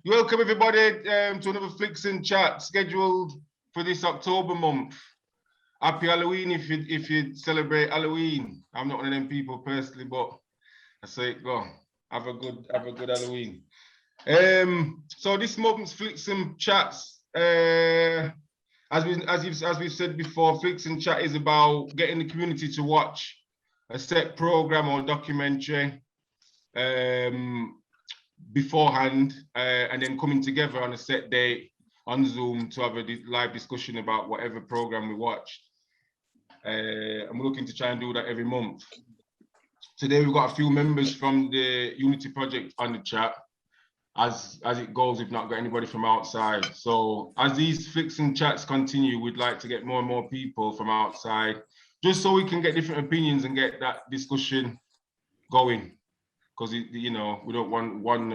Welcome everybody to another Flix and Chat scheduled for this October month. Happy Halloween if you celebrate Halloween. I'm not one of them people personally, but I say go. Have a good Halloween. So this month's Flix and Chats, as we've said before, Flix and Chat is about getting the community to watch a set program or documentary beforehand, and then coming together on a set date on Zoom to have a live discussion about whatever program we watched. And we're looking to try and do that every month. Today we've got a few members from the Unity Project on the chat, as it goes. We've not got anybody from outside. So as these Flix and Chats continue, we'd like to get more and more people from outside, just so we can get different opinions and get that discussion going. Because we don't want one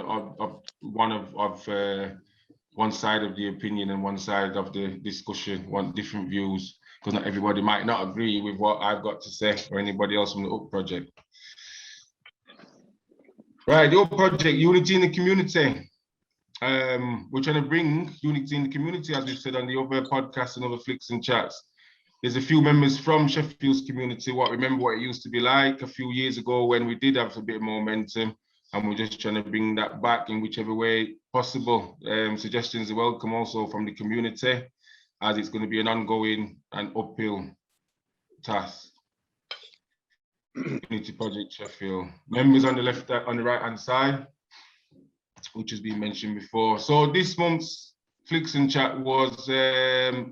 side of the opinion and one side of the discussion, want different views, because not everybody might not agree with what I've got to say or anybody else from the UP project. Right, the UP project, Unity in the Community. We're trying to bring Unity in the community, as we've said on the other podcasts and other Flix and Chats. There's a few members from Sheffield's community remember what it used to be like a few years ago when we did have a bit of momentum, and we're just trying to bring that back in whichever way possible. Suggestions are welcome also from the community, as it's going to be an ongoing and uphill task. Unity Project Sheffield. Members on the right hand side, which has been mentioned before. So this month's Flix and Chat was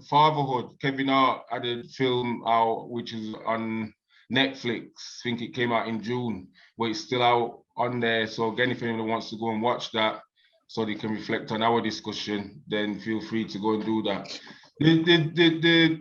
Fatherhood. Kevin Hart had a film out, which is on Netflix. I think it came out in June, but it's still out on there. So again, if anyone wants to go and watch that so they can reflect on our discussion, then feel free to go and do that. The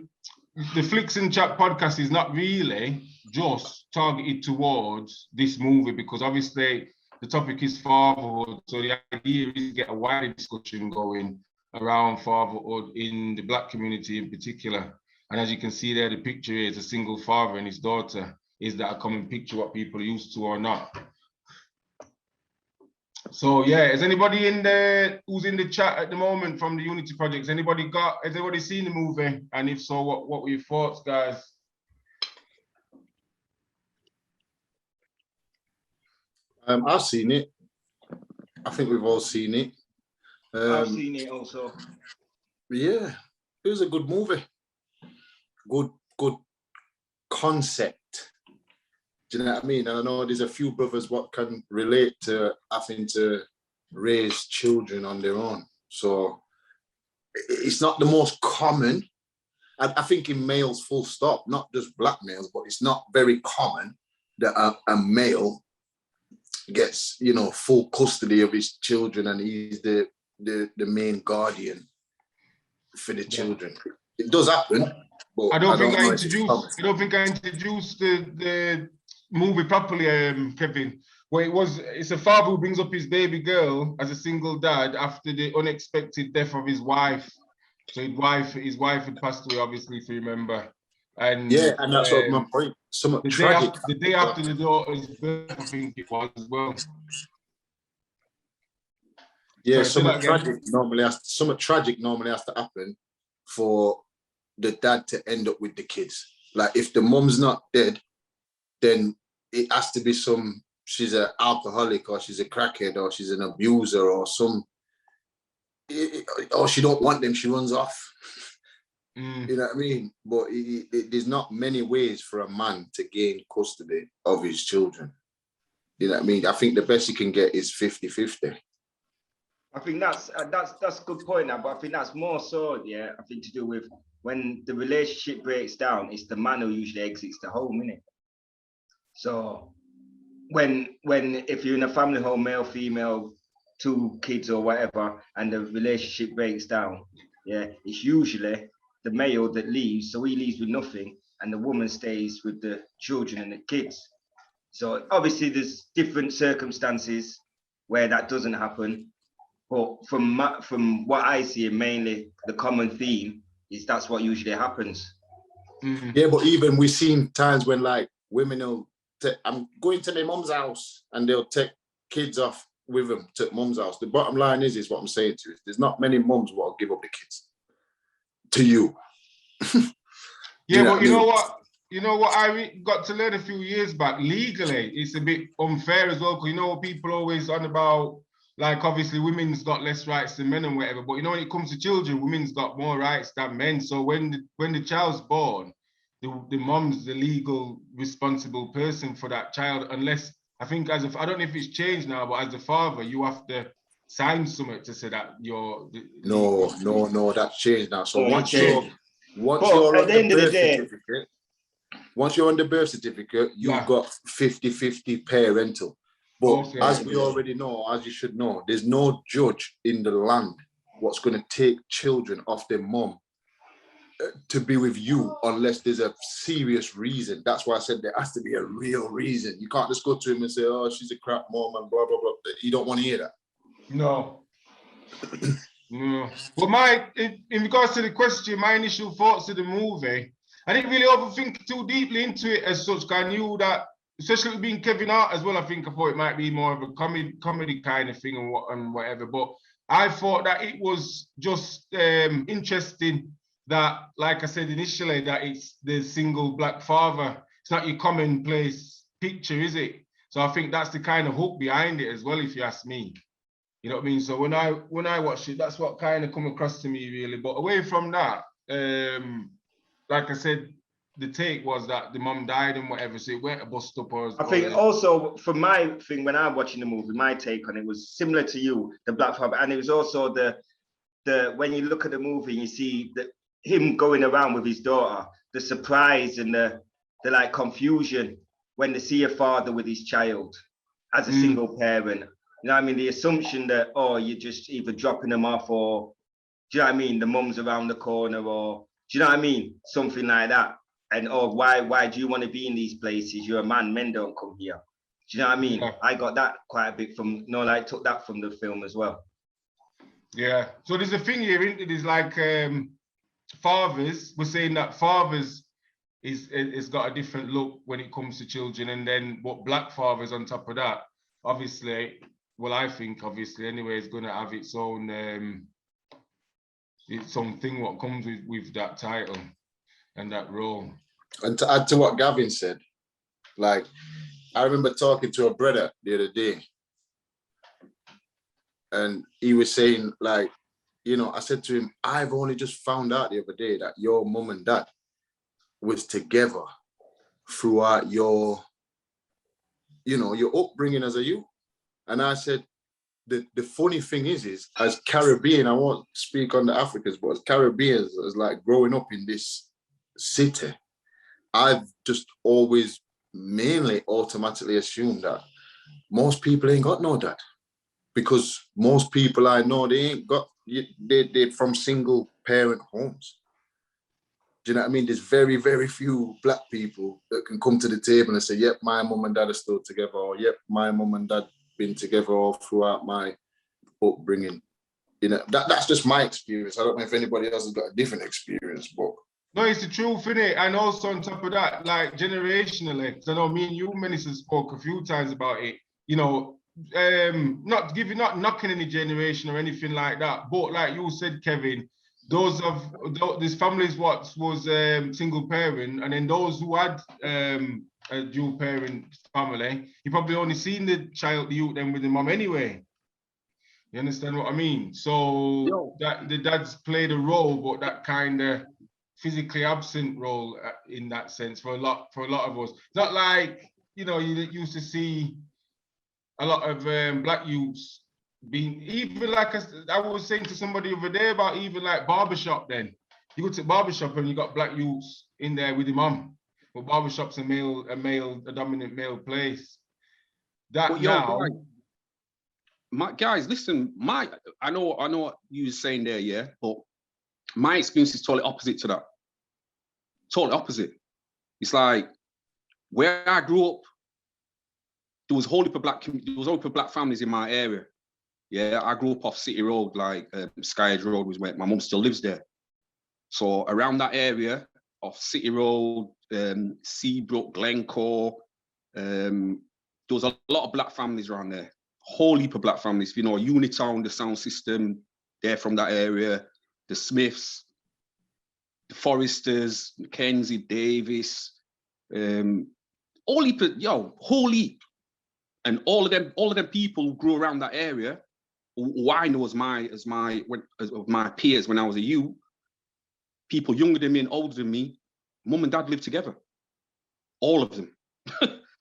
Flix and Chat podcast is not really just targeted towards this movie, because obviously the topic is fatherhood. So the idea is to get a wider discussion going around fatherhood in the Black community in particular. And as you can see there, the picture is a single father and his daughter. Is that a common picture what people are used to or not? So yeah, is anybody in there who's in the chat at the moment from the Unity Project? Has anybody seen the movie? And if so, what were your thoughts, guys? I've seen it. I think we've all seen it. I've seen it also. Yeah, it was a good movie. Good concept. Do you know what I mean? And I know there's a few brothers what can relate to having to raise children on their own. So it's not the most common. I think in males, full stop, not just Black males, but it's not very common that a male gets, full custody of his children and he's the main guardian for the children. It does happen. But I don't think I introduced the movie properly, Kevin. Where it's a father who brings up his baby girl as a single dad after the unexpected death of his wife. So his wife had passed away, obviously, if you remember. And yeah, and that's what my point. Somewhat tragic. The day after the daughter's birth, I think it was as well. Yeah, somewhat tragic normally has to happen for the dad to end up with the kids. Like if the mom's not dead, then it has to be she's an alcoholic or she's a crackhead or she's an abuser or or she don't want them, she runs off. You know what I mean? But there's not many ways for a man to gain custody of his children. You know what I mean? I think the best you can get is 50-50. I think that's a good point now, but I think that's more so, I think to do with when the relationship breaks down, it's the man who usually exits the home, innit? So when if you're in a family home, male, female, 2 kids or whatever, and the relationship breaks down, it's usually the male that leaves, so he leaves with nothing, and the woman stays with the children and the kids. So obviously there's different circumstances where that doesn't happen. But from what I see, mainly the common theme is that's what usually happens. Mm-hmm. Yeah, but even we've seen times when like women will I'm going to their mom's house and they'll take kids off with them to mum's house. The bottom line is what I'm saying to you. There's not many mums who will give up the kids to you. Yeah, but you know what? You know what I got to learn a few years back, legally, it's a bit unfair as well, because you know people always on about, like, obviously women's got less rights than men and whatever, but you know when it comes to children, women's got more rights than men. So when the child's born, the mom's the legal responsible person for that child, unless, I think I don't know if it's changed now, but as the father, you have to sign something to say that you're... No, that's changed now. So once you're at the end of the day, once you're on the birth certificate, you've got 50-50 parental. But as we already know, as you should know, there's no judge in the land what's going to take children off their mom to be with you unless there's a serious reason. That's why I said there has to be a real reason. You can't just go to him and say, oh, she's a crap mom and blah, blah, blah. You don't want to hear that. No. No. But in regards to the question, my initial thoughts of the movie, I didn't really overthink too deeply into it as such. I knew that, especially with being Kevin Hart as well, I thought it might be more of a comedy kind of thing and whatever. But I thought that it was just interesting that, like I said initially, that it's the single black father. It's not your commonplace picture, is it? So I think that's the kind of hook behind it as well, if you ask me. You know what I mean? So when I watched it, that's what kind of come across to me, really. But away from that, like I said, the take was that the mom died and whatever, so it weren't a bust up or... I think also, for my thing, when I'm watching the movie, my take on it was similar to you, the black father, and it was also the when you look at the movie, you see him going around with his daughter, the surprise and the like confusion when they see a father with his child as a single parent. You know what I mean? The assumption that, oh, you're just either dropping them off, or, do you know what I mean? The mum's around the corner, or, do you know what I mean? Something like that. And, oh, why do you want to be in these places? You're a man, men don't come here. Do you know what I mean? Yeah. I got that quite a bit from, took that from the film as well. Yeah. So there's a thing here, isn't it? There's like fathers, we're saying that fathers is got a different look when it comes to children, and then what black fathers on top of that, obviously, well, I think obviously anyway, it's going to have its own thing what comes with that title and that role. And to add to what Gavin said, like, I remember talking to a brother the other day, and he was saying, like, you know, I said to him, I've only just found out the other day that your mum and dad was together throughout your, you know, your upbringing as a youth. And I said, the funny thing is as Caribbean, I won't speak on the Africans, but as Caribbeans, as like growing up in this city, I've just always mainly automatically assumed that most people ain't got no dad, because most people I know, they ain't got, they're from single parent homes. Do you know what I mean? There's very, very few black people that can come to the table and say, yep, my mum and dad are still together, or yep, my mum and dad been together all throughout my upbringing. You know, that's just my experience. I don't know if anybody else has got a different experience, but... No, it's the truth, innit? And also on top of that, like generationally, because I know me and you, Minister, spoke a few times about it, you know, not knocking any generation or anything like that, but like you said, Kevin, these families was single parent, and then those who had a dual parent family, you probably only seen the child, the youth, then with the mom anyway. You understand what I mean? So that the dads played a role, but that kind of physically absent role in that sense for a lot of us. It's not like, you know, you used to see a lot of black youths being, even like I was saying to somebody the other day about even like barbershop. Then you go to barbershop and you got black youths in there with the mom, but barbershop's a dominant male place. That now. Guys, listen, I know what you were saying there, yeah, but my experience is totally opposite to that. Totally opposite. It's like where I grew up, there was only for black families in my area. Yeah, I grew up off City Road, like Skyage Road was where my mum still lives there. So around that area of City Road, Seabrook, Glencoe, there was a lot of black families around there. whole heap of black families. You know, Unitown, the sound system, they're from that area. The Smiths, the Foresters, Mackenzie, Davis, whole heap. And all of them people who grew around that area, who I know as my peers when I was a youth, people younger than me and older than me, mum and dad lived together, all of them.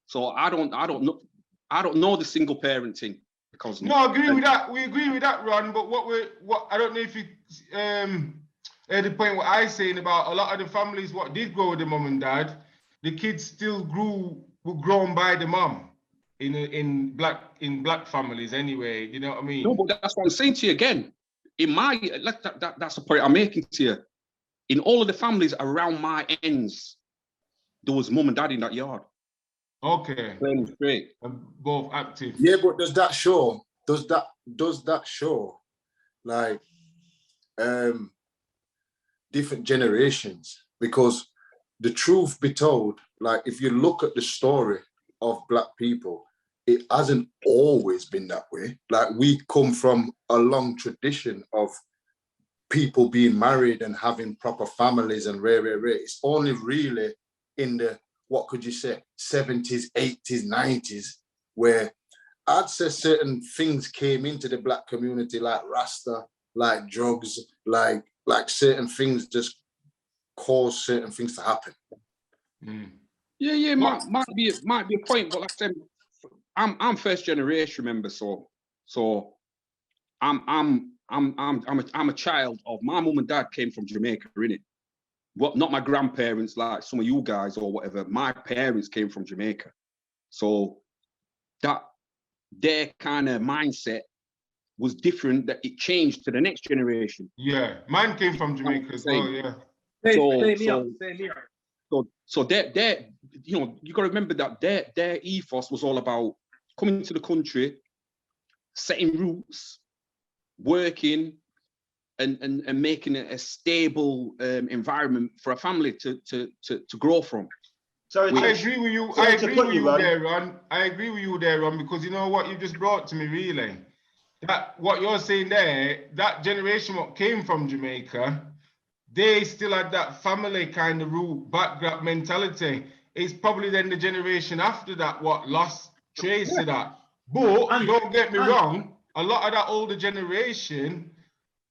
So I don't know the single parenting because no, I agree with that. We agree with that, Ron. But what I don't know if you the point what I saying about a lot of the families what did grow with the mum and dad, the kids still were grown by the mum in black families anyway. You know what I mean? No, but that's what I'm saying to you again. That's the point I'm making to you. In all of the families around my ends, there was mum and dad in that yard. Okay. Great. Both active. Yeah, but does that show like different generations? Because the truth be told, like if you look at the story of black people, it hasn't always been that way. Like we come from a long tradition of people being married and having proper families and rare. It's only really in the, what could you say, 70s, 80s, 90s, where I'd say certain things came into the black community, like Rasta, like drugs, like certain things just caused certain things to happen. Mm. Yeah, might be a point, but like I said, I'm first generation, remember, so I'm a child of my mum and dad came from Jamaica, innit? Well, not my grandparents like some of you guys or whatever. My parents came from Jamaica, so that their kind of mindset was different. That it changed to the next generation. Yeah, mine came from Jamaica as well. Yeah. So they're you know, you got to remember that their ethos was all about coming to the country, setting roots, working, and making it a stable environment for a family to grow from. So I agree with you. I agree with you there, Ron. I agree with you there, Ron, because you know what you just brought to me, really. That what you're saying there, that generation what came from Jamaica, they still had that family kind of root background mentality. It's probably then the generation after that what lost trace of that. But don't get me wrong, a lot of that older generation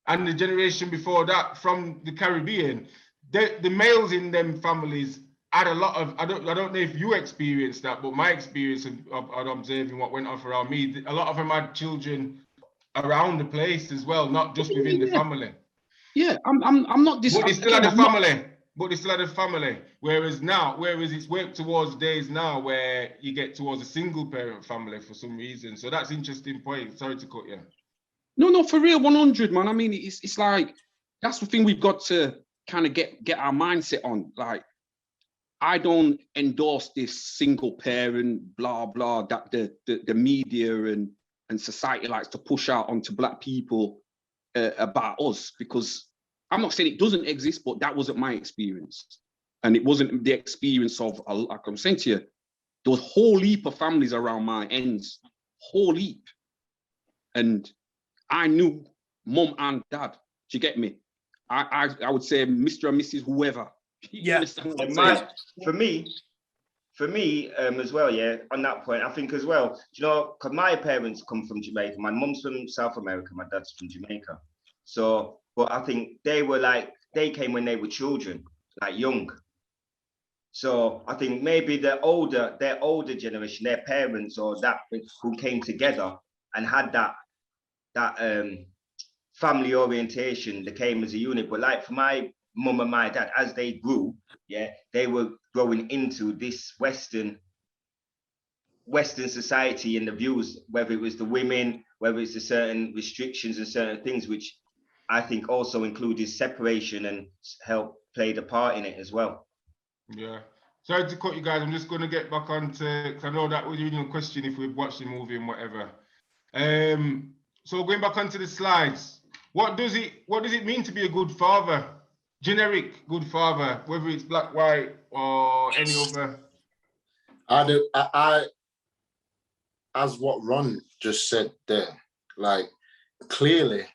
and the generation before that from the Caribbean, the males in them families had a lot of, I don't know if you experienced that, but my experience of observing what went on around me, a lot of them had children around the place as well, not just within the family. Yeah, I'm not this. But they still had a family. But they still had a family. Whereas it's worked towards days now where you get towards a single parent family for some reason. So that's interesting point. Sorry to cut you. No, for real, 100, man. I mean, it's like that's the thing we've got to kind of get our mindset on. Like, I don't endorse this single parent, blah blah, that the media and society likes to push out onto black people about us, because I'm not saying it doesn't exist, but that wasn't my experience, and it wasn't the experience of, like I'm saying to you, there was a whole heap of families around my ends, whole heap, and I knew mum and dad. Do you get me? I would say Mr. and Mrs. whoever. Yeah. For me as well, yeah, on that point, I think as well, you know, because my parents come from Jamaica. My mum's from South America, my dad's from Jamaica. So, but I think they came when they were children, like young. So I think maybe their older generation, their parents or that who came together and had that family orientation, they came as a unit. But like for my mum and my dad, as they grew, yeah, they were growing into this Western society and the views, whether it was the women, whether it's the certain restrictions and certain things, which I think also included separation and played a part in it as well. Yeah. Sorry to cut you guys. I'm just going to get back on to, because I know that was your question if we've watched the movie and whatever. So going back onto the slides, what does it mean to be a good father? Generic good father, whether it's black, white, or any other. as what Ron just said there, like clearly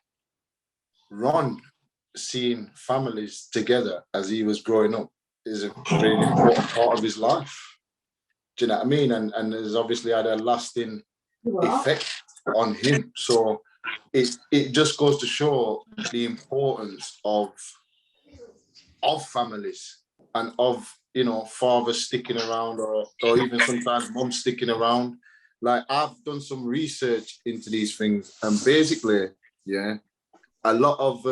Ron seeing families together as he was growing up is a really important part of his life. Do you know what I mean? And has obviously had a lasting effect on him. So it just goes to show the importance of families and of, you know, fathers sticking around or even sometimes mom sticking around. Like, I've done some research into these things, and basically, yeah, a lot of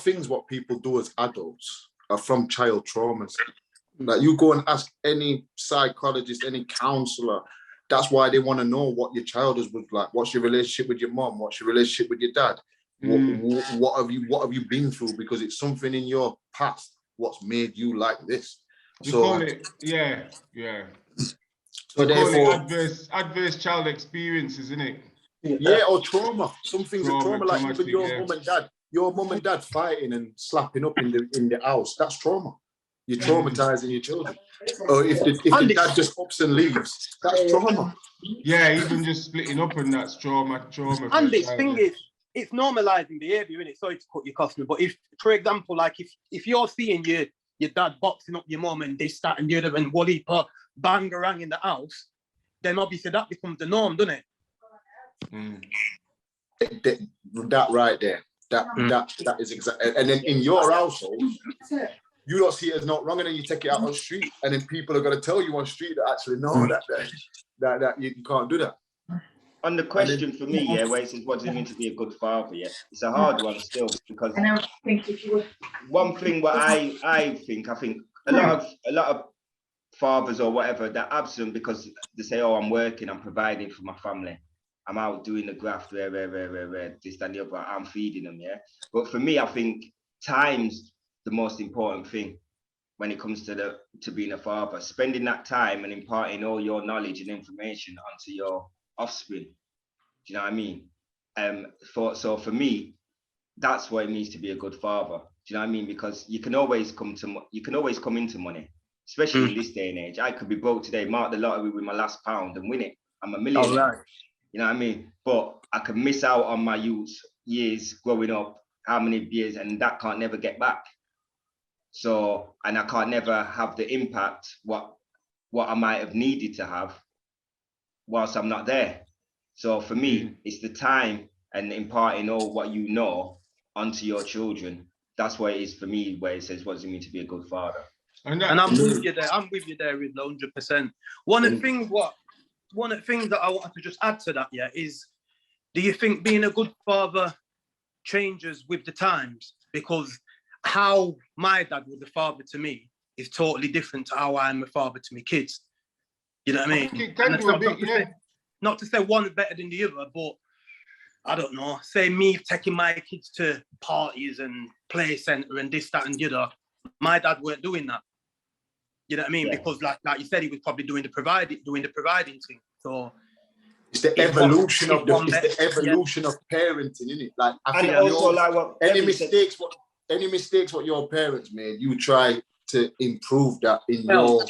things what people do as adults are from child traumas. Like, you go and ask any psychologist, any counselor, that's why they want to know what your childhood was like. What's your relationship with your mom? What's your relationship with your dad? What have you been through? Because it's something in your past what's made you like this. We call it, yeah. So therefore, adverse child experiences, isn't it? Yeah, or trauma. Some things are trauma, like even traumatic, your mum and dad fighting and slapping up in the house. That's trauma. You're traumatizing your children. Or if the dad just ups and leaves, that's trauma. Yeah, even just splitting up, and that's trauma. And the thing is, it's normalizing behavior, isn't it? Sorry to cut your customer, but if, for example, like if you're seeing your dad boxing up your mum and this, that, and the other, and what he put bangarang in the house, then obviously that becomes the norm, doesn't it? That right there. That is exactly. And then in your household, you don't see it as not wrong, and then you take it out on the street, and then people are going to tell you on the street that actually no, that you can't do that. On the question for me, yeah, where it says what does it mean to be a good father, yeah, it's a hard one still, because one thing what I think a lot of fathers or whatever, they're absent because they say, oh, I'm working, I'm providing for my family, I'm out doing the graft, where this, that, and the other, I'm feeding them, yeah. But for me, I think time's the most important thing when it comes to being a father. Spending that time and imparting all your knowledge and information onto your offspring. Do you know what I mean? So for me, that's what it means to be a good father. Do you know what I mean? Because you can always come into money, especially in this day and age. I could be broke today, mark the lottery with my last pound and win it. I'm a millionaire. Oh, right. You know what I mean? But I can miss out on my youth years growing up, how many years, and that can't never get back. So, and I can't never have the impact what I might have needed to have whilst I'm not there. So for me, it's the time and imparting all what you know onto your children. That's what it is for me, where it says, what does it mean to be a good father? And I'm with you there. I'm with you there with 100%. One of the things that I wanted to just add to that, yeah, is, do you think being a good father changes with the times? Because how my dad was a father to me is totally different to how I'm a father to my kids. You know what I mean? It can do a bit, yeah. Not to say one is better than the other, but I don't know. Say me taking my kids to parties and play centre and this, that, and the other. My dad weren't doing that. You know what I mean? Yeah. Because like you said, he was probably doing the providing thing. So it's the evolution of parenting, isn't it? Like, I think also like any mistakes what your parents made, you try to improve that in your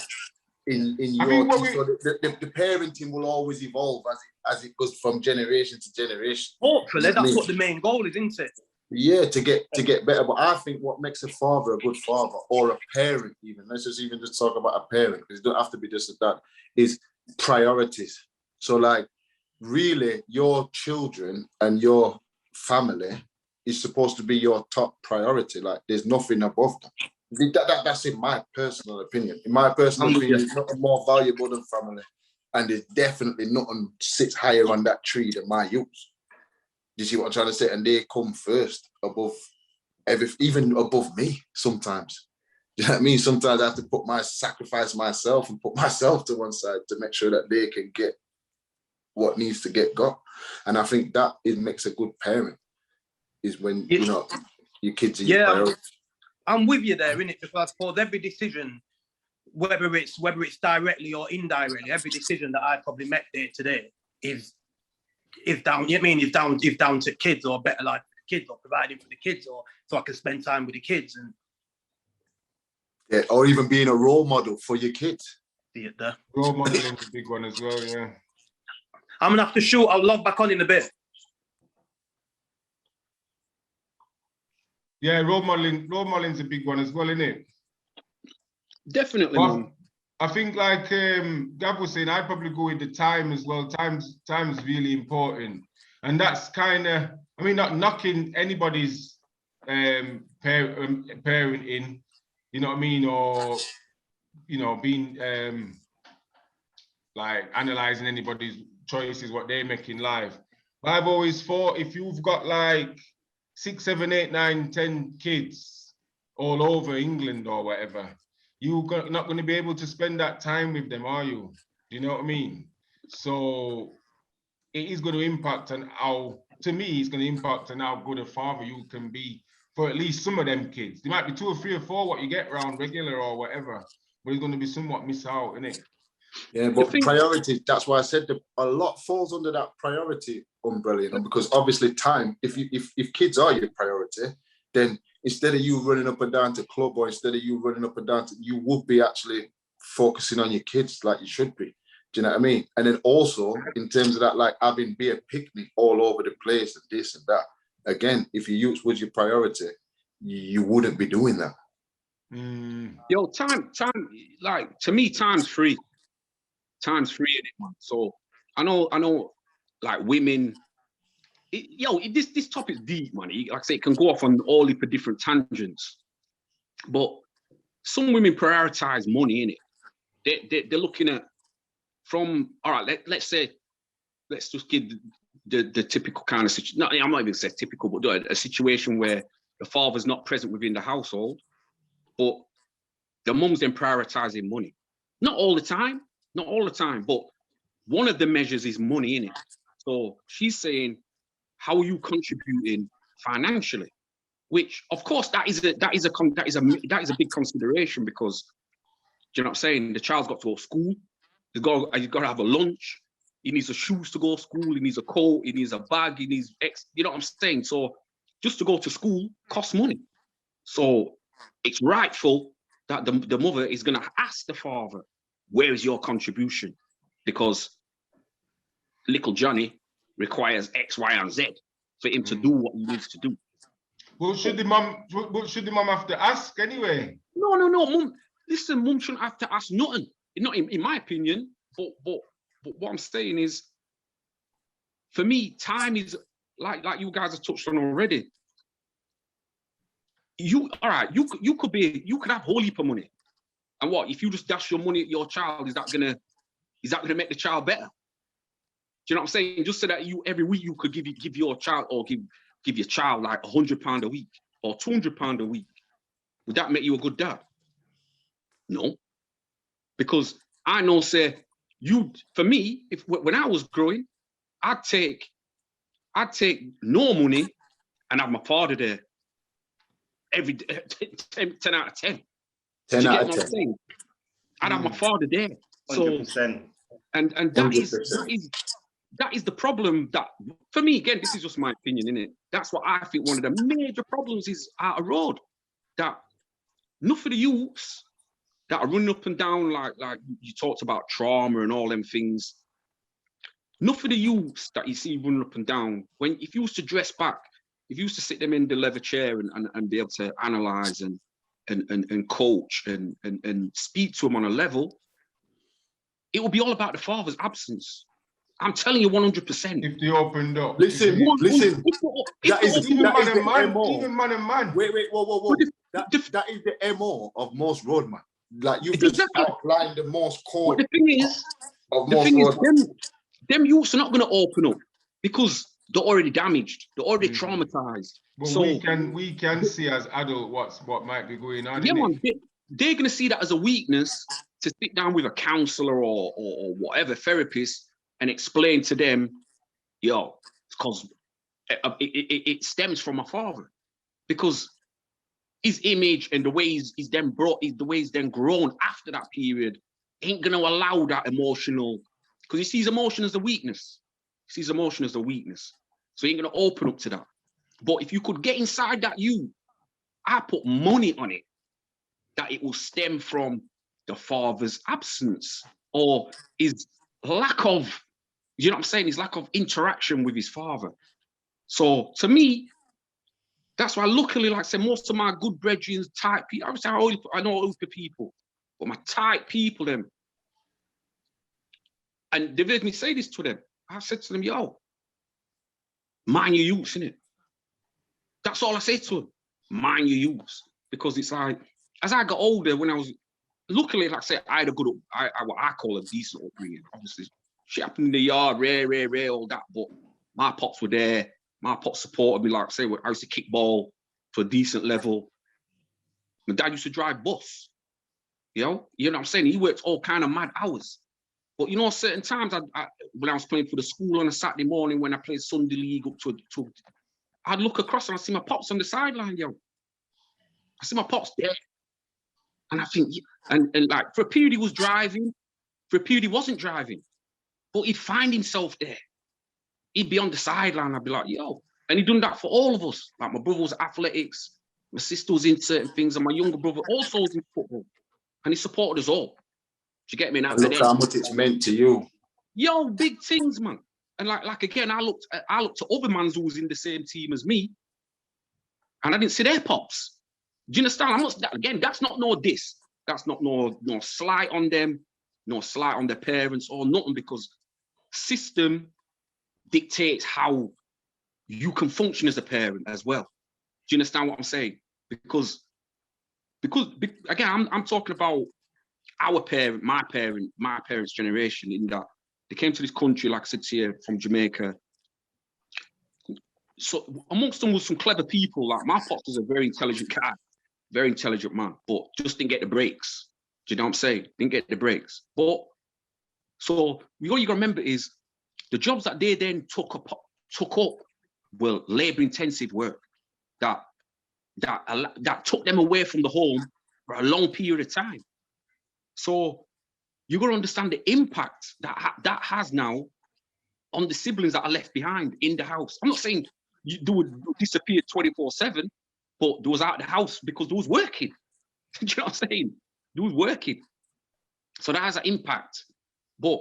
so the parenting will always evolve as it goes from generation to generation. Hopefully, that's what the main goal is, isn't it? Yeah, to get better. But I think what makes a father a good father, or a parent even, let's just talk about a parent, because it don't have to be just a dad, is priorities. So like, really, your children and your family is supposed to be your top priority. Like, there's nothing above that. That's in my personal opinion. In my personal opinion, there's nothing more valuable than family. And there's definitely nothing sits higher on that tree than my youth. You see what I'm trying to say? And they come first above even above me sometimes. You know what I mean? Sometimes I have to sacrifice myself and put myself to one side to make sure that they can get what needs to get got. And I think that makes a good parent, is when, you know, your kids are your priority. I'm with you there, innit? Because I suppose every decision, whether it's directly or indirectly, every decision that I probably make day to day is down. You know what I mean? Is down to kids, or better life for the kids, or providing for the kids, or so I can spend time with the kids, and or even being a role model for your kids. See it there. Role modeling is a big one as well, yeah. I'm gonna have to shoot. I'll log back on in a bit. Yeah, role modeling's a big one as well, isn't it? Definitely, But man. I think like Gav was saying, I'd probably go with the time as well. Time's really important. And that's kind of, I mean, not knocking anybody's parenting, you know what I mean? Or, you know, being like analyzing anybody's choices, what they make in life. But I've always thought if you've got like 6, 7, 8, 9, 10 kids all over England or whatever, you're not going to be able to spend that time with them, are you? Do you know what I mean? So it is going to impact on how, to me, it's going to impact on how good a father you can be for at least some of them kids. There might be 2 or 3 or 4 what you get around regular or whatever, but it's going to be somewhat miss out, isn't it? Yeah, but priority, that's why I said a lot falls under that priority umbrella, you know, because obviously time, if kids are your priority, then instead of you running up and down to club or instead of you running up and down to, you would be actually focusing on your kids like you should be. Do you know what I mean? And then also in terms of that, like having beer picnic all over the place and this and that, again, if your youth was your priority, you wouldn't be doing that. Yo, time, like, to me, time's free. Time's free in it, man. So I know, like women. This topic's deep, man. Like I say, it can go off on all heap of different tangents. But some women prioritize money in it. They're looking at from, all right. Let's just give the typical kind of situation. No, I'm not even say typical, but a situation where the father's not present within the household, but the mum's then prioritizing money. Not all the time. Not all the time, but one of the measures is money in it. So she's saying, how are you contributing financially? Which, of course, that is a big consideration because, do you know what I'm saying? The child's got to go to school. He's got to have a lunch. He needs the shoes to go to school. He needs a coat. He needs a bag. He needs you know what I'm saying? So just to go to school costs money. So it's rightful that the mother is going to ask the father, where is your contribution? Because little Johnny requires X, Y, and Z for him to do what he needs to do. Well, should the mum have to ask anyway? No, mum. Listen, mum shouldn't have to ask nothing. Not in my opinion. But what I'm saying is, for me, time is like you guys have touched on already. You could have a whole heap of money. And what if you just dash your money at your child? Is that gonna make the child better? Do you know what I'm saying? Just so that every week you could give your child or give your child like £100 a week or £200 a week. Would that make you a good dad? No, because I know, for me, when I was growing, I'd take no money and have my father there every 10 out of 10. 10 out of 10. I'd have my father there. 100%. And that is the problem that, for me, again, this is just my opinion, innit? That's what I think one of the major problems is out of road. That enough of the youths that are running up and down, like you talked about trauma and all them things. Enough of the youths that you see running up and down, if you used to dress back, if you used to sit them in the leather chair and be able to analyze and coach and speak to them on a level, it will be all about the father's absence. I'm telling you 100%. If they opened up. Listen. That is Even the man. Wait, whoa. That is the MO of most roadmen. Like you've just outlined the most core. But the thing is, them youths are not going to open up because they're already damaged. They're already traumatized. But so we can see as adults what might be going on. Yeah, man. They're going to see that as a weakness to sit down with a counselor or whatever therapist and explain to them, yo, because it stems from my father. Because his image and the way he's then the way he's then grown after that period ain't going to allow that emotional, because he sees emotion as a weakness. He sees emotion as a weakness. So he ain't going to open up to that. But if you could get inside that I put money on it, that it will stem from the father's absence or his lack of You know what I'm saying? His lack of interaction with his father. So to me, that's why luckily, like I said, most of my good brethren, tight people, obviously I know older people, but my tight people, them, and they've heard me say this to them. I've said to them, yo, mind your youths, innit? That's all I say to them. Mind your youths. Because it's like, as I got older, when I was, luckily, like I said, I had a good, what I call a decent upbringing. Obviously, shit happened in the yard, rare, all that, but my pops were there. My pops supported me, like I say, I used to kick ball to a decent level. My dad used to drive bus. You know what I'm saying? He worked all kind of mad hours. But you know, certain times, when I was playing for the school on a Saturday morning, when I played Sunday league up to I'd look across and I see my pops on the sideline, yo. I see my pops there. And I think, and like for a period he was driving, for a period he wasn't driving, but he'd find himself there. He'd be on the sideline. I'd be like, yo. And he'd done that for all of us. Like my brother was athletics, my sister was in certain things, and my younger brother also was in football. And he supported us all. Do you get me now? And look how much it's meant to you. Yo, big things, man. And like again, I looked at other mans who was in the same team as me, and I didn't see their pops. Do you understand? I'm not, again, that's not no diss. That's not no slight on them, no slight on their parents or nothing, because system dictates how you can function as a parent as well. Do you understand what I'm saying? Because again, I'm talking about our parent, my parents' generation, in that they came to this country, like I said to you, from Jamaica. So amongst them was some clever people. Like my pops was a very intelligent guy, very intelligent man, but just didn't get the breaks. Do you know what I'm saying? Didn't get the breaks. But so all you got to remember is the jobs that they then took up were labor-intensive work that took them away from the home for a long period of time. So you got to understand the impact that has now on the siblings that are left behind in the house. I'm not saying they would disappear 24/7, but they was out of the house because they was working. Do you know what I'm saying? They was working. So that has an impact. But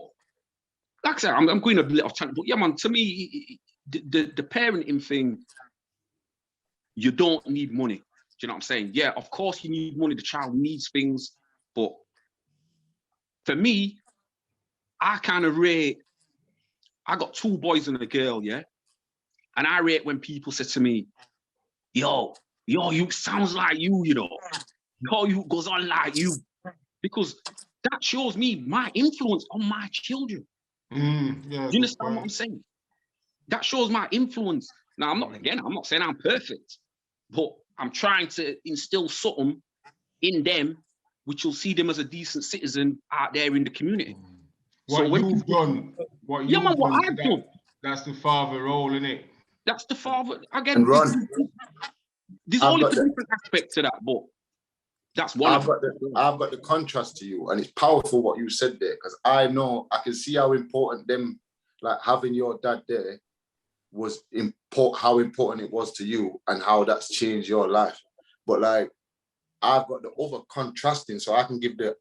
like I said, I'm going a bit off channel. But yeah, man, to me, the parenting thing, you don't need money. Do you know what I'm saying? Yeah, of course you need money. The child needs things. But for me, I kind of rate, I got 2 boys and a girl, yeah? And I rate when people say to me, yo, you sounds like you know. You goes on like you. Because that shows me my influence on my children. Yeah, do you understand what I'm saying? That shows my influence. Now, I'm not saying I'm perfect, but I'm trying to instill something in them which will see them as a decent citizen out there in the community. What you've done, that's the father role, isn't it? That's the father. Again, there's only a different aspect to that, but that's one. I've got the contrast to you, and it's powerful what you said there, because I can see how important them, like having your dad there, was how important it was to you, and how that's changed your life. But like, I've got the other contrasting, so I can give the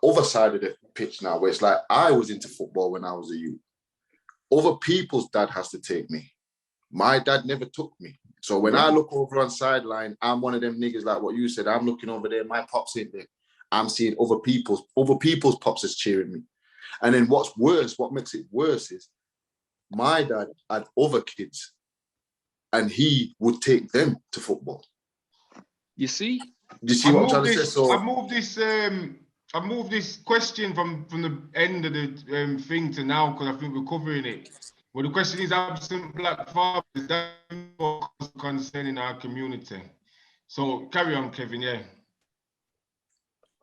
other side of the pitch now, where it's like I was into football when I was a youth. Other people's dad has to take me. My dad never took me. So when I look over on sideline, I'm one of them niggas like what you said. I'm looking over there, my pops ain't there. I'm seeing other people's pops is cheering me. And then what makes it worse is my dad had other kids and he would take them to football. You see? You see what I'm trying to say? So I moved this question from the end of the thing to now, because I think we're covering it. Well, the question is, absent black fathers, that concerning our community. So carry on, Kevin. Yeah. I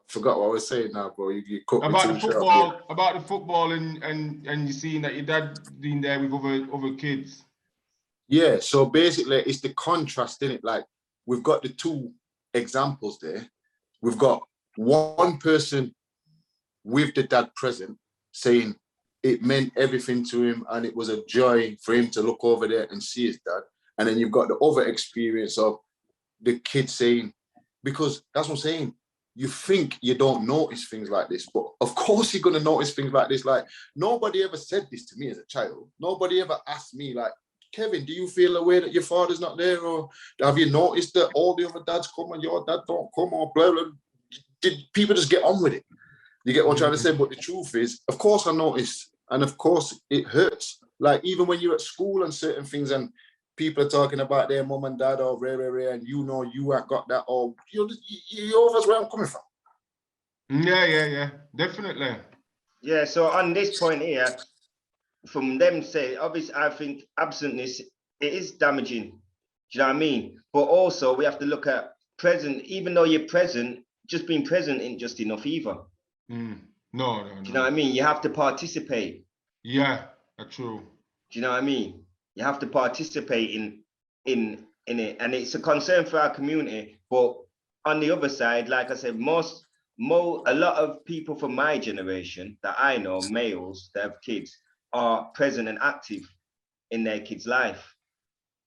forgot what I was saying now, bro. You cut about me the too football, sharp, about the football, and you seeing that your dad being there with other kids. Yeah. So basically, it's the contrast in it. Like we've got the 2 examples there. We've got one person with the dad present saying it meant everything to him and it was a joy for him to look over there and see his dad. And then you've got the other experience of the kid saying, because that's what I'm saying, you think you don't notice things like this, but of course you're going to notice things like this. Like, nobody ever said this to me as a child. Nobody ever asked me, like, Kevin, do you feel aware that your father's not there? Or have you noticed that all the other dads come and your dad don't come? Or blah, blah. Did people just get on with it? You get what I'm trying to say? But the truth is, of course I noticed. And of course it hurts. Like, even when you're at school and certain things and people are talking about their mum and dad or rare, and you know you ain't got that, or you that's where I'm coming from. Yeah, definitely. Yeah, so on this point here, from them say, obviously, I think absentness, it is damaging. Do you know what I mean? But also we have to look at present. Even though you're present, just being present ain't just enough either. No. Do you know what I mean? You have to participate. Yeah, that's true. Do you know what I mean? You have to participate in it, and it's a concern for our community. But on the other side, like I said, a lot of people from my generation that I know, males that have kids, are present and active in their kids' life,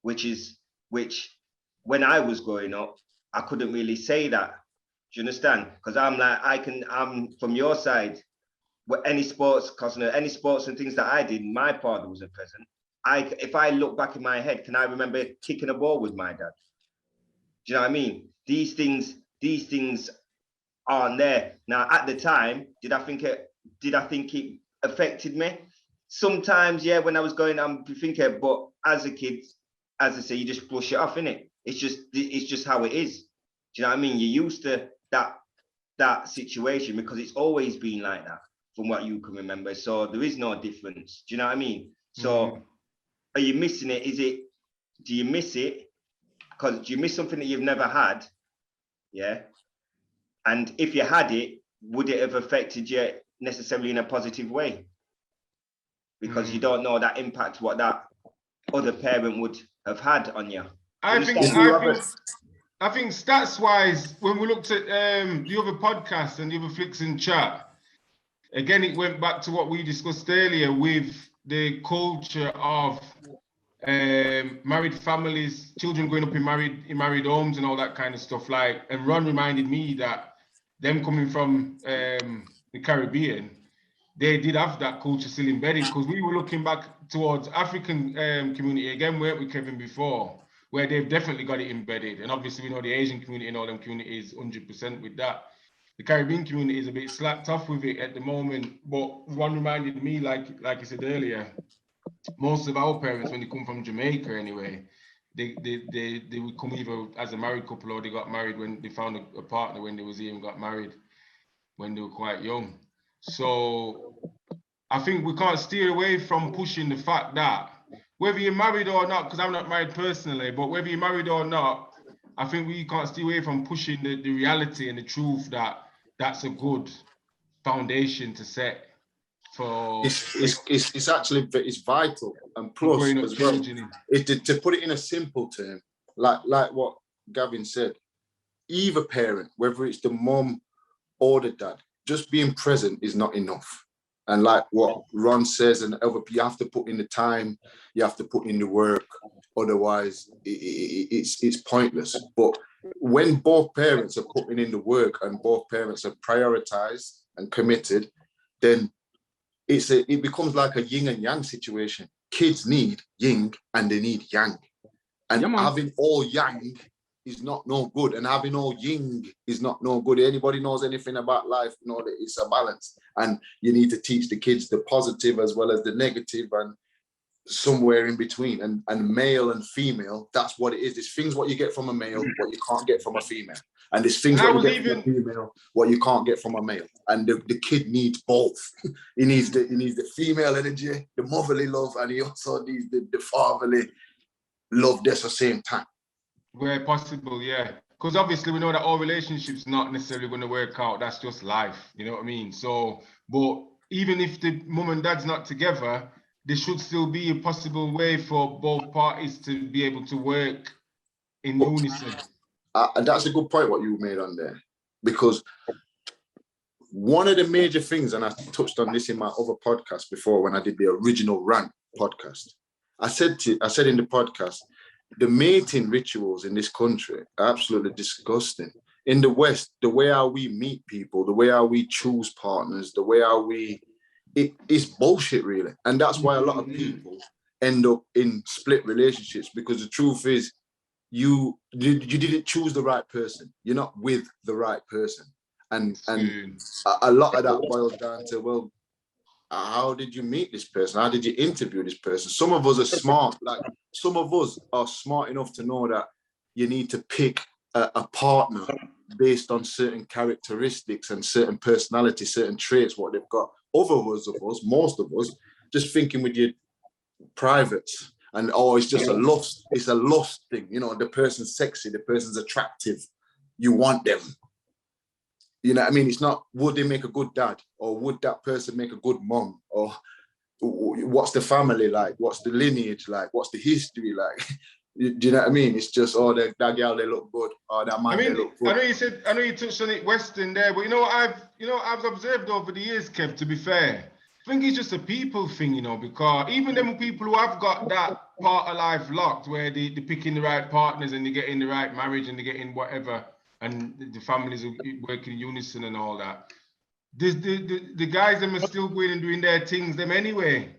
which when I was growing up, I couldn't really say that. Do you understand? Because I'm from your side. Any sports and things that I did, my father wasn't present. If I look back in my head, can I remember kicking a ball with my dad? Do you know what I mean? These things aren't there. Now, at the time, did I think it affected me? Sometimes, yeah, when I was going, I'm thinking, but as a kid, as I say, you just brush it off, innit? It's just how it is. Do you know what I mean? You're used to that situation because it's always been like that from what you can remember. So there is no difference. Do you know what I mean? So are you missing it? Do you miss it? Because do you miss something that you've never had? Yeah. And if you had it, would it have affected you necessarily in a positive way? Because you don't know that impact what that other parent would have had on you. I think stats wise, when we looked at the other podcast and the other Flix in chat, again, it went back to what we discussed earlier with the culture of married families, children growing up in married homes and all that kind of stuff. Like, and Ron reminded me that them coming from the Caribbean, they did have that culture still embedded, because we were looking back towards African community again, weren't we, Kevin, before, where they've definitely got it embedded. And obviously we know the Asian community and all them communities 100% with that. The Caribbean community is a bit slacked off with it at the moment. But one reminded me, like I said earlier, most of our parents, when they come from Jamaica anyway, they would come either as a married couple or they got married when they found a partner when they was here and got married when they were quite young. So I think we can't steer away from pushing the fact that whether you're married or not, because I'm not married personally, but whether you're married or not, I think we can't steer away from pushing the reality and the truth that that's a good foundation to set for. It's actually vital, and plus as well, to put it in a simple term, like what Gavin said, either parent, whether it's the mom or the dad, just being present is not enough. And like what Ron says, and you have to put in the time, you have to put in the work, otherwise it's pointless. But when both parents are putting in the work and both parents are prioritized and committed, then it becomes like a yin and yang situation. Kids need yin and they need yang. And having all yang is not no good, and having all yin is not no good. Anybody knows anything about life know that it's a balance, and you need to teach the kids the positive as well as the negative, and somewhere in between. And male and female, that's what it is. There's things what you get from a male, what you can't get from a female, and there's things what you get from a female, what you can't get from a male. And the kid needs both. He needs the female energy, the motherly love, and he also needs the fatherly love at the same time. Where possible, yeah. Because obviously we know that all relationships not necessarily going to work out. That's just life, you know what I mean? So, but even if the mum and dad's not together, there should still be a possible way for both parties to be able to work in unison. And that's a good point what you made on there, because one of the major things, and I touched on this in my other podcast before when I did the original Rant podcast, I said in the podcast, the mating rituals in this country are absolutely disgusting. in the West, the way how we meet people, the way how we choose partners, the way how it's bullshit, really. And that's why a lot of people end up in split relationships, because the truth is, you didn't choose the right person. You're not with the right person. And a lot of that boils down to, well, how did you meet this person? How did you interview this person? Some of us are smart. Like, some of us are smart enough to know that you need to pick a partner based on certain characteristics and certain personality, certain traits, what they've got. Most of us, just thinking with your privates, and it's just it's a lust thing. You know, the person's sexy, the person's attractive, you want them. You know what I mean? It's not, would they make a good dad, or would that person make a good mom, or what's the family like? What's the lineage like? What's the history like? Do you know what I mean? It's just, that girl, they look good. Or that man, they look good. I know you touched on it, Western there, but you know what I've observed over the years, Kev, to be fair, I think it's just a people thing, you know, because even them people who have got that part of life locked, where they're picking the right partners and they get in the right marriage and they get in whatever, and the families are working in unison and all that. The guys them are still going and doing their things them anyway.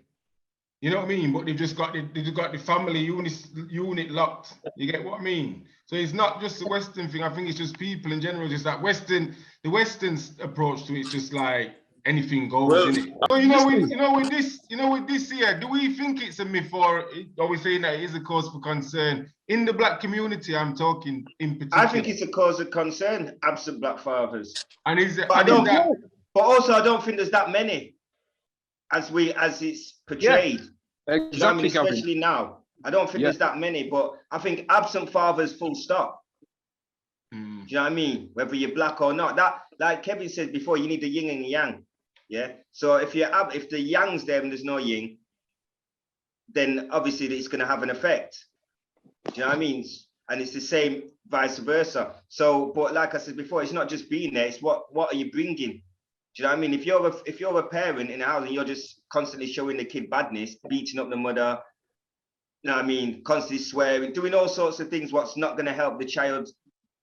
You know what I mean? But they've just got the family unit locked. You get what I mean? So it's not just the Western thing. I think it's just people in general, just that the Western's approach to it is just like anything goes, isn't it? So with this here, do we think it's a myth, or are we saying that it is a cause for concern in the black community? I'm talking in particular. I think it's a cause of concern, absent black fathers. And but also I don't think there's that many as it's portrayed. Yeah, exactly. You know what I mean? Especially now. I don't think there's that many, but I think absent fathers, full stop. Do you know what I mean? Whether you're black or not. That, like Kevin said before, you need the yin and the yang. Yeah. So if the yang's there and there's no yin, then obviously it's going to have an effect. Do you know what I mean? And it's the same vice versa. So, but like I said before, it's not just being there, it's what are you bringing? Do you know what I mean? If you're a parent in a house and you're just constantly showing the kid badness, beating up the mother, you know what I mean, constantly swearing, doing all sorts of things, what's not going to help the child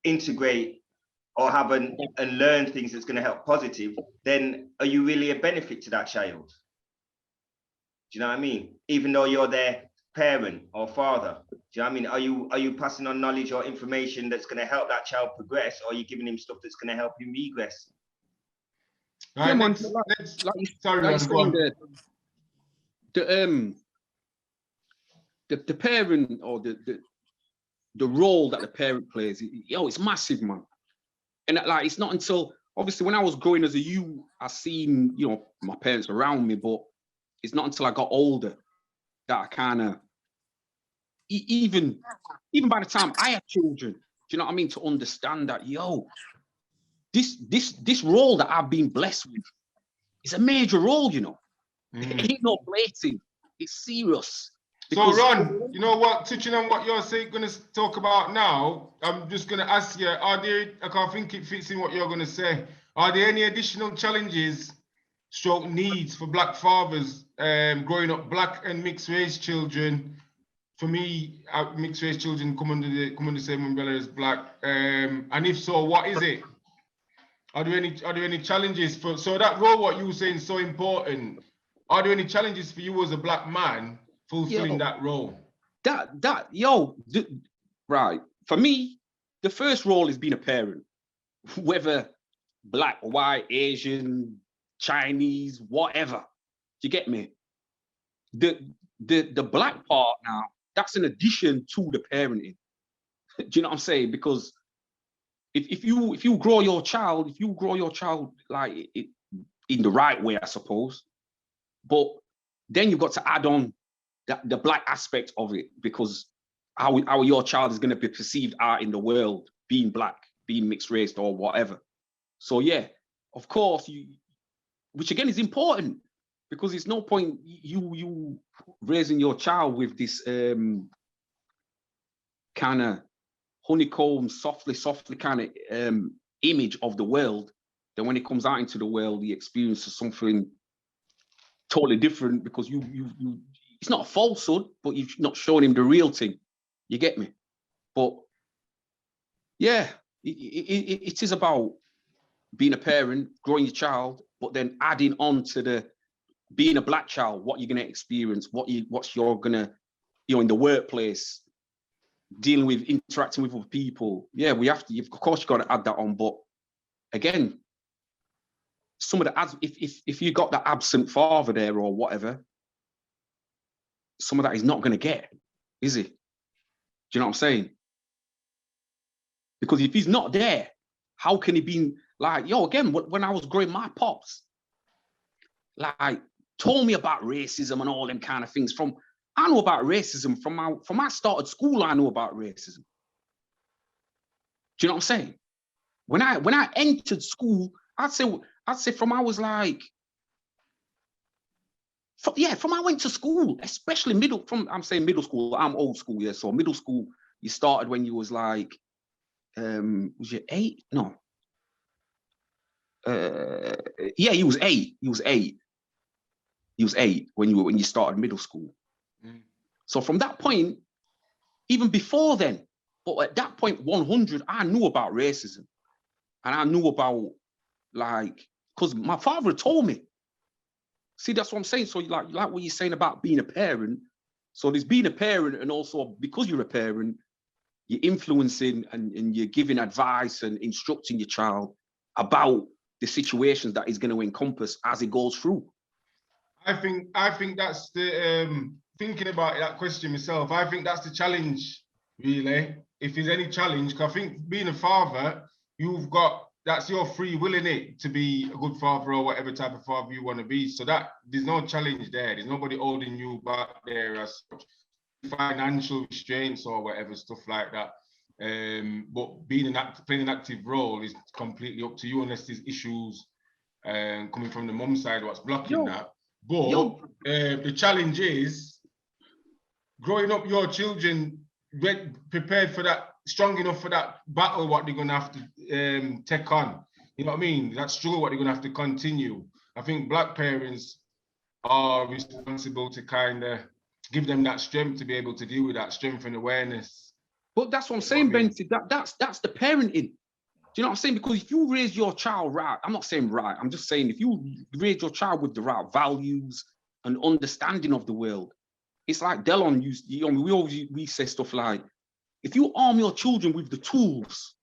integrate or have and learn things that's going to help positive, then are you really a benefit to that child? Do you know what I mean? Even though you're their parent or father, do you know what I mean? Are you passing on knowledge or information that's going to help that child progress, or are you giving him stuff that's going to help him regress? Right, yeah, man. The parent, or the role that the parent plays, it's massive, man. And like, it's not until, obviously, when I was growing as a youth, I seen, my parents around me, but it's not until I got older that I kind of, even by the time I had children, do you know what I mean, to understand that, this role that I've been blessed with is a major role, It ain't no blatant, it's serious. So Ron, you know what, touching on what you're going to talk about now, I'm just going to ask you, I can't think it fits in what you're going to say, are there any additional challenges, stroke needs for black fathers growing up black and mixed race children? For me, mixed race children come under the same umbrella as black, and if so, what is it? Are there any challenges so that role, what you were saying, is so important? Are there any challenges for you as a black man fulfilling that role? Right. For me, the first role is being a parent, whether black, white, Asian, Chinese, whatever. Do you get me? The black part now, that's an addition to the parenting. Do you know what I'm saying? Because if you grow your child like in the right way, I suppose, but then you've got to add on the black aspect of it, because how your child is going to be perceived out in the world, being black, being mixed race or whatever. So yeah, of course, which again is important, because it's no point you raising your child with this kind of honeycomb, softly kind of image of the world. Then when it comes out into the world, he experiences something totally different, because you it's not a falsehood, but you've not shown him the real thing. You get me? But yeah, it is about being a parent, growing your child, but then adding on to the being a black child, what you're going to experience, what you're going to, in the workplace, dealing with, interacting with other people. Yeah, we have to, of course, you've got to add that on. But again, some of the ads, if you got that absent father there or whatever, some of that is not going to get, is he? Do you know what I'm saying? Because if he's not there, how can he be like, again, when I was growing, my pops, like, told me about racism and all them kind of things. I know about racism from I started school. I know about racism. Do you know what I'm saying? When I entered school, I'd say from I was like, from I went to school, especially I'm saying middle school. I'm old school, yeah. So middle school, you started when you was like, was you 8? No. Yeah, he was 8. He was 8. He was 8 when you started middle school. Mm. So from that point, even before then, but at that point, 100, I knew about racism. And I knew about, like, because my father told me. See, that's what I'm saying. So like what you're saying about being a parent. So there's being a parent, and also because you're a parent, you're influencing and you're giving advice and instructing your child about the situations that he's going to encompass as he goes through. I think that's the thinking about that question myself. I think that's the challenge, really. If there's any challenge, because I think being a father, that's your free will in it to be a good father or whatever type of father you want to be. So that there's no challenge there. There's nobody holding you back there as such. Financial restraints or whatever stuff like that. But playing an active role is completely up to you, unless there's issues coming from the mum side, what's blocking that. But the challenge is growing up your children prepared for that, strong enough for that battle, what they're going to have to take on. You know what I mean? That struggle, what they're going to have to continue. I think black parents are responsible to kind of give them that strength to be able to deal with that, strength and awareness. But that's what I'm saying, Benty. That's the parenting. Do you know what I'm saying? Because if you raise your child right, I'm not saying right, I'm just saying if you raise your child with the right values and understanding of the world, it's like Delon used, we say stuff like, if you arm your children with the tools,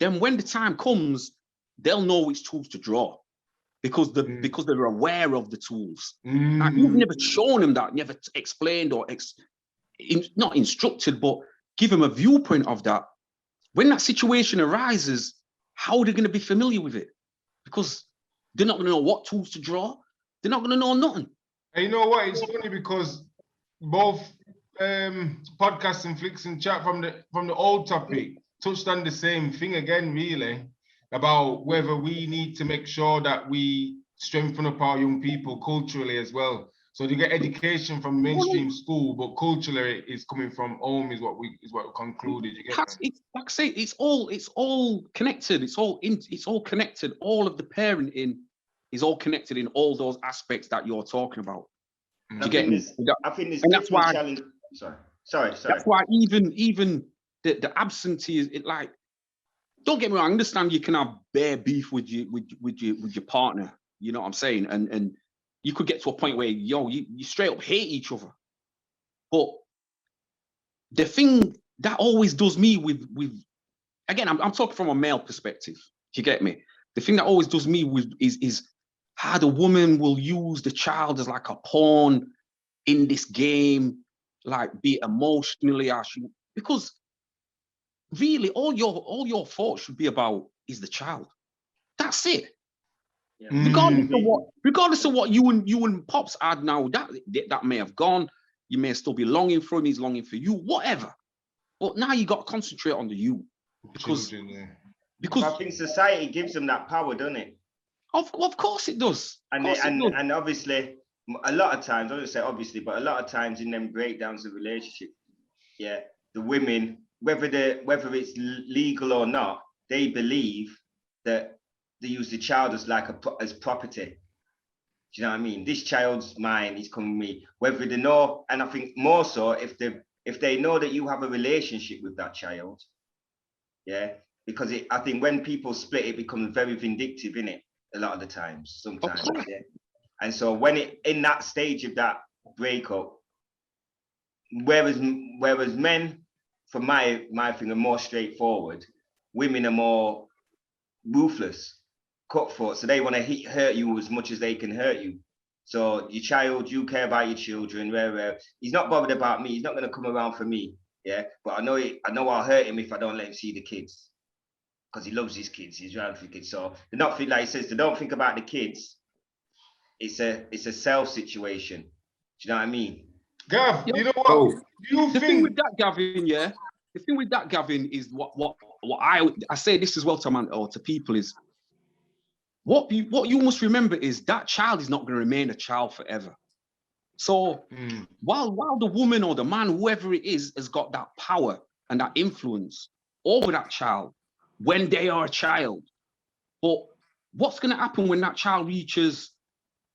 then when the time comes, they'll know which tools to draw because they're aware of the tools. Like, you've never shown them that, never explained or not instructed, but give them a viewpoint of that. When that situation arises, how are they going to be familiar with it? Because they're not going to know what tools to draw. They're not going to know nothing. And you know what? It's funny because both podcasts and Flix and chat from the old topic touched on the same thing again, really, about whether we need to make sure that we strengthen up our young people culturally as well. So they get education from mainstream school, but culturally is coming from home is what we concluded. You get me? Like I say, it's all connected. It's all connected. All of the parenting is all connected in all those aspects that you're talking about. Do you get me? I think there's that's why. Challenge. Sorry. That's why even the absentee is like. Don't get me wrong. I understand you can have bare beef with your partner. You know what I'm saying? And you could get to a point where you straight up hate each other. But the thing that always does me with again, I'm talking from a male perspective. Do you get me? The thing that always does me with is how the woman will use the child as like a pawn in this game, like be it emotionally, because really all your thoughts should be about is the child. That's it. Yeah. Regardless of what you and Pops had now, that may have gone. You may still be longing for him. He's longing for you. Whatever. But now you got to concentrate on the you, because I think society gives them that power, doesn't it? Of course it does. And obviously, a lot of times, I don't say obviously, but a lot of times in them breakdowns of relationship, yeah, the women, whether it's legal or not, they believe that they use the child as property. Do you know what I mean? This child's mine, he's coming with me. Whether they know, and I think more so if they know that you have a relationship with that child, yeah, because I think when people split, it becomes very vindictive, innit? A lot of the times, sometimes, yeah. And so when in that stage of that breakup, whereas men, from my thing, are more straightforward, women are more ruthless, cutthroat. So they want to hurt you as much as they can hurt you. So your child, you care about your children. Where he's not bothered about me. He's not going to come around for me. Yeah, but I know I'll hurt him if I don't let him see the kids, because he loves his kids. He's around for the kids. So they not think, like he says, they don't think about the kids. It's a self situation. Do you know what I mean? Gav, Yeah. you know what? Oh. Do you The think thing with that, Gavin, yeah. The thing with that, Gavin, is what I say this as well to man or to people is what you must remember is that child is not going to remain a child forever. So while the woman or the man, whoever it is, has got that power and that influence over that child when they are a child, but what's going to happen when that child reaches,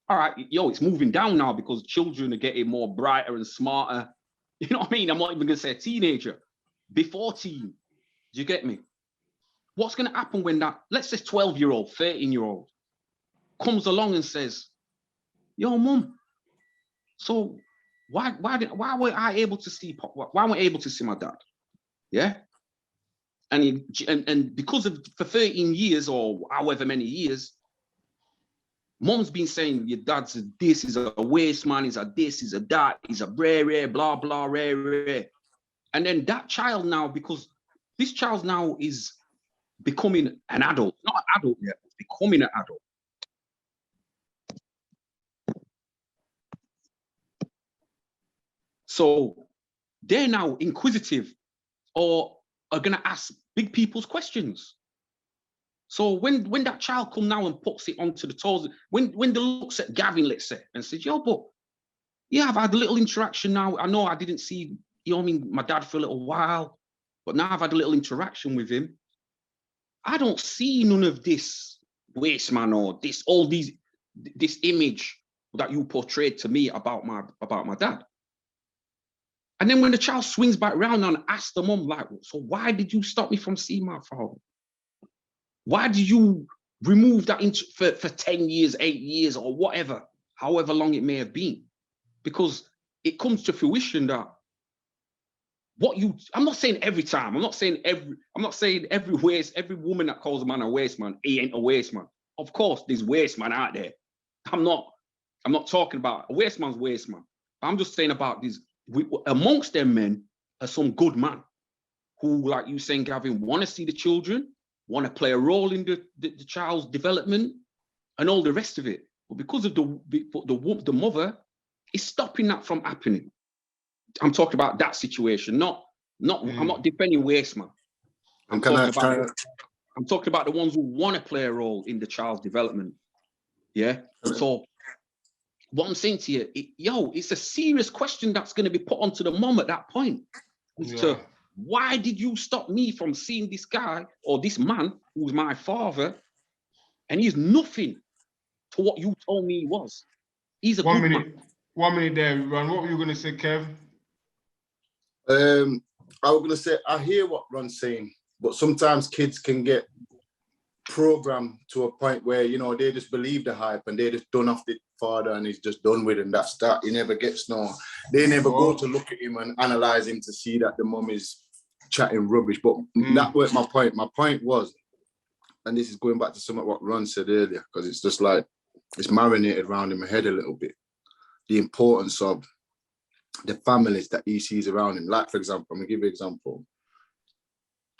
all right, it's moving down now because children are getting more brighter and smarter. You know what I mean? I'm not even going to say a teenager, before teen. Do you get me? What's going to happen when that, let's say 12-year-old, 13-year-old comes along and says, yo, mum, so why weren't I able to see why weren't I able to see my dad? Yeah. And because of for 13 years or however many years, mom's been saying your dad's a this, he's a waste man, he's a this, he's a that, he's a rare, blah, blah, rare. And then that child now, because this child now is becoming an adult, not an adult yet, becoming an adult. So they're now inquisitive or are going to ask big people's questions. So when that child come now and puts it onto the toes, when they looks at Gavin, let's say, and says, yo, but yeah, I've had a little interaction now. I know I didn't see, my dad for a little while, but now I've had a little interaction with him. I don't see none of this waste man or this image that you portrayed to me about my dad. And then when the child swings back around and asks the mom, like, so why did you stop me from seeing my father? Why did you remove that for 10 years, 8 years, or whatever, however long it may have been? Because it comes to fruition that I'm not saying every time, I'm not saying every woman that calls a man a waste man, he ain't a waste man. Of course, there's waste man out there. I'm not talking about a waste man's waste man. I'm just saying about these, amongst them men are some good men who, like you saying, Gavin, want to see the children, want to play a role in the child's development and all the rest of it. But because of the mother is stopping that from happening. I'm talking about that situation, I'm not defending waste man. I'm talking about the ones who want to play a role in the child's development. Yeah. So what I'm saying to you, it's a serious question that's going to be put onto the mom at that point. To why did you stop me from seeing this guy or this man who's my father, and he's nothing to what you told me he was? He's a 1 good minute. man. 1 minute there, Ron. What were you going to say, Kev? I was going to say, I hear what Ron's saying, but sometimes kids can get programmed to a point where, they just believe the hype and they just done off the father and he's just done with him. That's that. He never gets they never go to look at him and analyze him to see that the mum is chatting rubbish. But that was my point. My point was, and this is going back to some of what Ron said earlier, because it's just like, it's marinated around in my head a little bit. The importance of the families that he sees around him. Like, for example, I'm going to give you an example.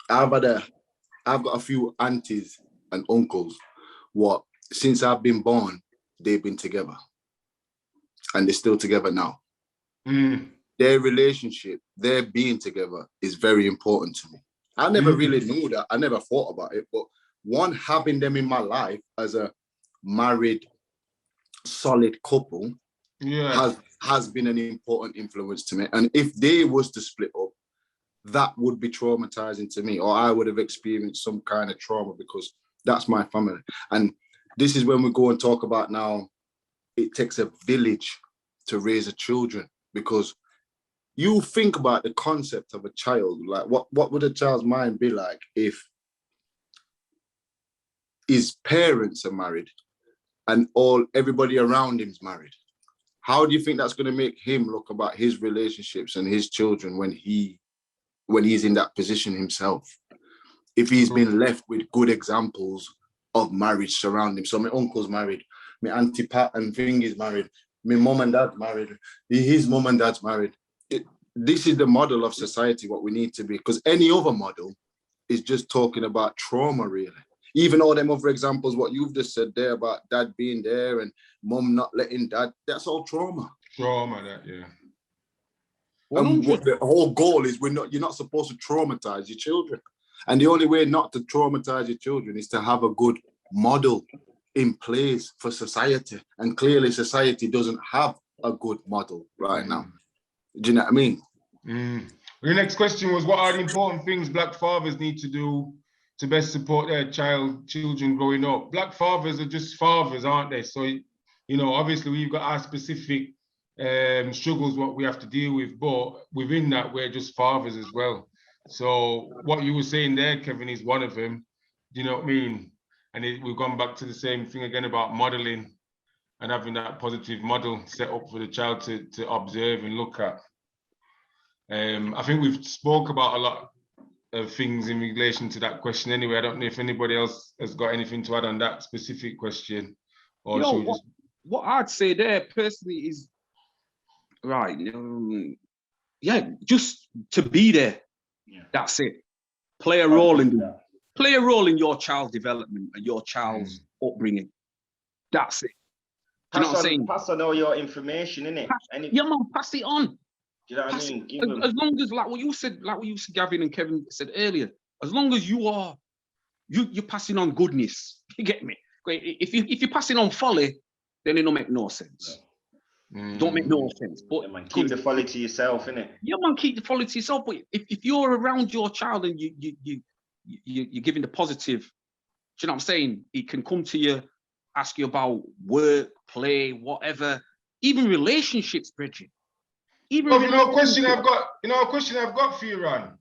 I've got a few aunties and uncles, since I've been born, they've been together. And they're still together now. Their relationship, their being together is very important to me. I never really knew that. I never thought about it. But having them in my life as a married, solid couple has been an important influence to me. And if they was to split up, that would be traumatizing to me, or I would have experienced some kind of trauma, because that's my family. And this is when we go and talk about now, it takes a village to raise a children, because you think about the concept of a child, like what would a child's mind be like if his parents are married and everybody around him's married. How do you think that's going to make him look about his relationships and his children when he's in that position himself? If he's been left with good examples of marriage surrounding him. So my uncle's married, my auntie Pat and Thing is married, my mum and dad's married, his mum and dad's married. This is the model of society, what we need to be, because any other model is just talking about trauma, really. Even all them other examples, what you've just said there about dad being there and mum not letting dad, that's all trauma. Trauma, that, yeah. And what the whole goal is, you're not supposed to traumatize your children. And the only way not to traumatize your children is to have a good model in place for society. And clearly society doesn't have a good model right now. Do you know what I mean? The next question was, what are the important things Black fathers need to do to best support their children growing up? Black fathers are just fathers, aren't they? So, you know, obviously we've got our specific struggles, what we have to deal with, but within that, we're just fathers as well. So what you were saying there, Kevin, is one of them. Do you know what I mean? And we've gone back to the same thing again about modeling and having that positive model set up for the child to observe and look at. I think we've spoke about a lot of things in relation to that question anyway. I don't know if anybody else has got anything to add on that specific question. Or what I'd say there personally is, right, yeah, just to be there. Yeah. That's it. Play a role in your child's development and your child's upbringing. That's it. You know what I'm saying? Pass on all your information, innit? Yeah, man, pass it on. Do you know what I mean? As long as, like what you said, Gavin and Kevin said earlier, as long as you're passing on goodness, you get me? If you're passing on folly, then it don't make no sense. Don't make no sense. But yeah, man, keep the folly to yourself, innit? Yeah, man, keep the folly to yourself. But if you're around your child and you're giving the positive, do you know what I'm saying? It can come to you, ask you about work, play, whatever, even relationships, Bridget. A question I've got for you, Ron.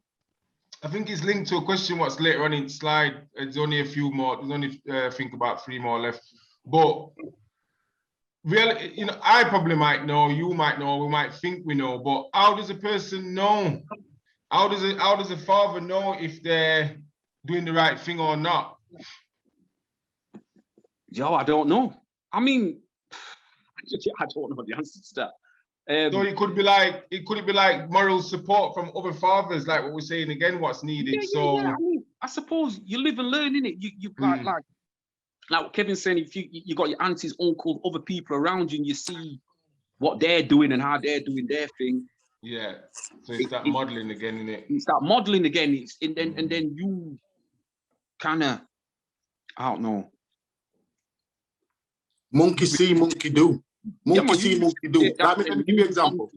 I think it's linked to a question what's later on in the slide. There's only a few more. There's only I think about 3 more left. But really, you know, I probably might know, you might know, we might think we know, but how does a person know? How does a father know if they're doing the right thing or not? Yo, I don't know. I mean, I don't know the answer to that. So it could be like moral support from other fathers, like what we're saying again, what's needed. Yeah. I mean, I suppose you live and learn, innit? You like what Kevin's saying, if you got your aunties, uncles, other people around you, and you see what they're doing and how they're doing their thing. Yeah. So it's that modeling again, innit? It's that modeling again. And then you kind of, I don't know. Monkey see, monkey do. Monkey see, monkey do. Let me give you an example.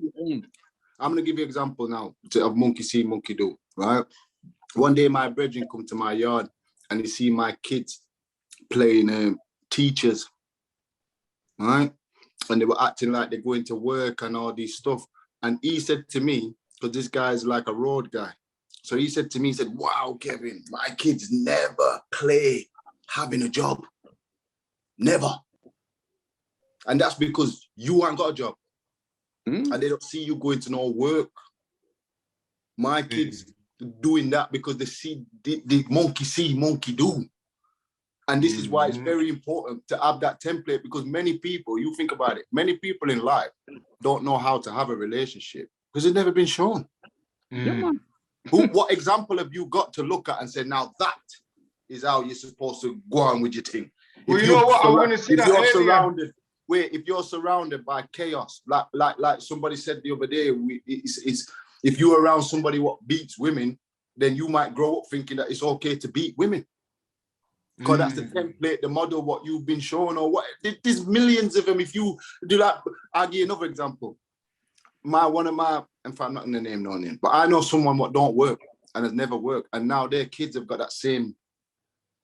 I'm going to give you an example now of monkey see, monkey do, right? One day my brethren come to my yard and he see my kids playing teachers, right? And they were acting like they're going to work and all this stuff. And he said to me, because this guy is like a road guy. So he said to me, he said, wow, Kevin, my kids never play having a job. Never. And that's because you ain't got a job. And they don't see you going to no work. My kids doing that because they see the monkey see, monkey do. And this is why it's very important to have that template, because many people, you think about it, many people in life don't know how to have a relationship because it's never been shown. What example have you got to look at and say, now that is how you're supposed to go on with your thing? Well, you know what? I want to see that earlier. If you're surrounded by chaos, like somebody said the other day, if you're around somebody what beats women, then you might grow up thinking that it's okay to beat women. Because that's the template, the model, what you've been shown, or what. There's millions of them. If you do that, I'll give you another example. In fact, I'm not going to name no name, but I know someone what don't work and has never worked, and now their kids have got that same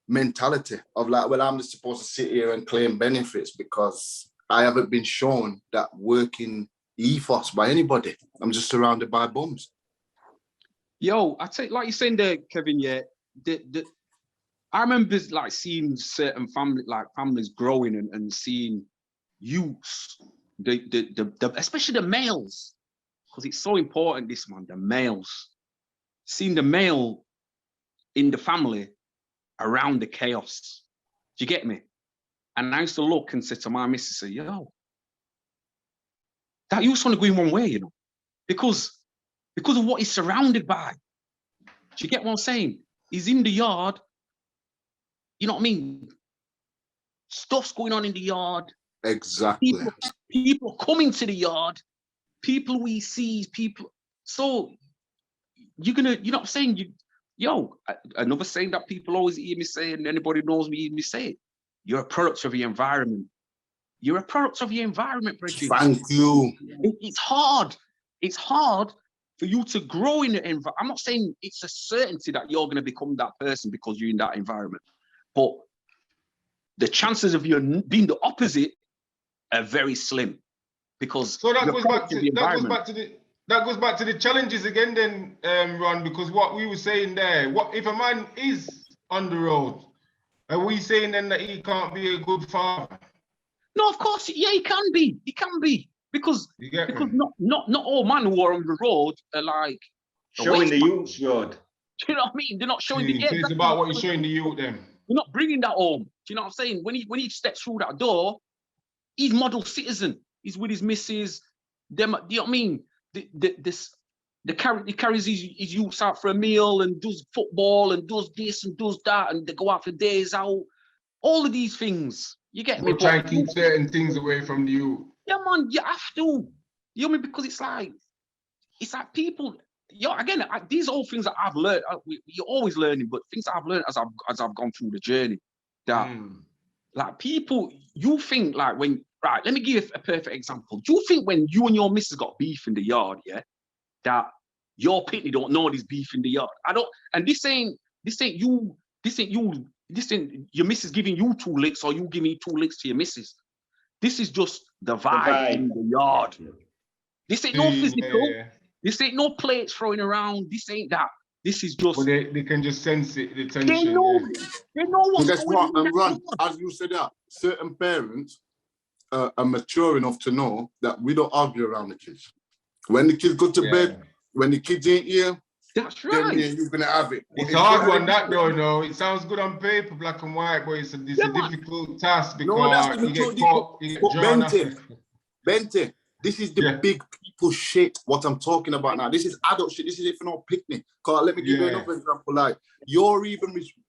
mentality of like, well, I'm just supposed to sit here and claim benefits because I haven't been shown that working ethos by anybody. I'm just surrounded by bums. Yo, I take, like you're saying there, Kevin, yeah, I remember like seeing certain families growing and seeing youths, especially the males, because it's so important, this man, the males, seeing the male in the family around the chaos. Do you get me? And I used to look and say to my missus, yo, that youth's only going one way, you know, because of what he's surrounded by. Do you get what I'm saying? He's in the yard, you know what I mean? Stuff's going on in the yard. Exactly. People coming to the yard, people we see, people. So you're gonna, you know what I'm saying? Another saying that people always hear me say, and anybody knows me, hear me say it. You're a product of your environment. You're a product of your environment, Bridget. Thank you. It's hard. It's hard for you to grow in the environment. I'm not saying it's a certainty that you're going to become that person because you're in that environment, but the chances of you being the opposite are very slim, because so that goes back to the challenges again then, Ron, because what we were saying there, what if a man is on the road, are we saying then that he can't be a good father? No, of course, yeah, he can be. He can be, because not all men who are on the road are like showing the youth's road. Do you know what I mean? They're not showing the. It's about what you're showing the youth then. You're not bringing that home. Do you know what I'm saying? When he steps through that door, he's model citizen. He's with his missus. Them, do you know what I mean? He carries his youths out for a meal and does football and does this and does that, and they go out for days out. All of these things. You get me? Try and keep certain things away from you. Yeah, man, you have to. You know what I mean? Because it's like people. Again, these are all things that I've learned. You're always learning, but things that I've learned as I've gone through the journey. That like people, you think like when let me give you a perfect example. Do you think when you and your missus got beef in the yard, yeah, that your pitney don't know there's beef in the yard? I don't. And this ain't your missus giving you 2 licks or you giving 2 licks to your missus. This is just the vibe in the yard. This ain't no physical. Yeah. This ain't no plates throwing around. This ain't that. This is just. Well, they can just sense it, the tension. They know what's going on. And Ron, as you said that, certain parents are mature enough to know that we don't argue around the kids. When the kids go to bed, when the kids ain't here, that's right. Then you're gonna have it. It's a hard one, that though. No, it sounds good on paper, black and white, but it's a difficult task because you get caught. Bente, this is the big people shit. What I'm talking about now. This is adult shit. This is if not picnic. Cause let me give you another example. Like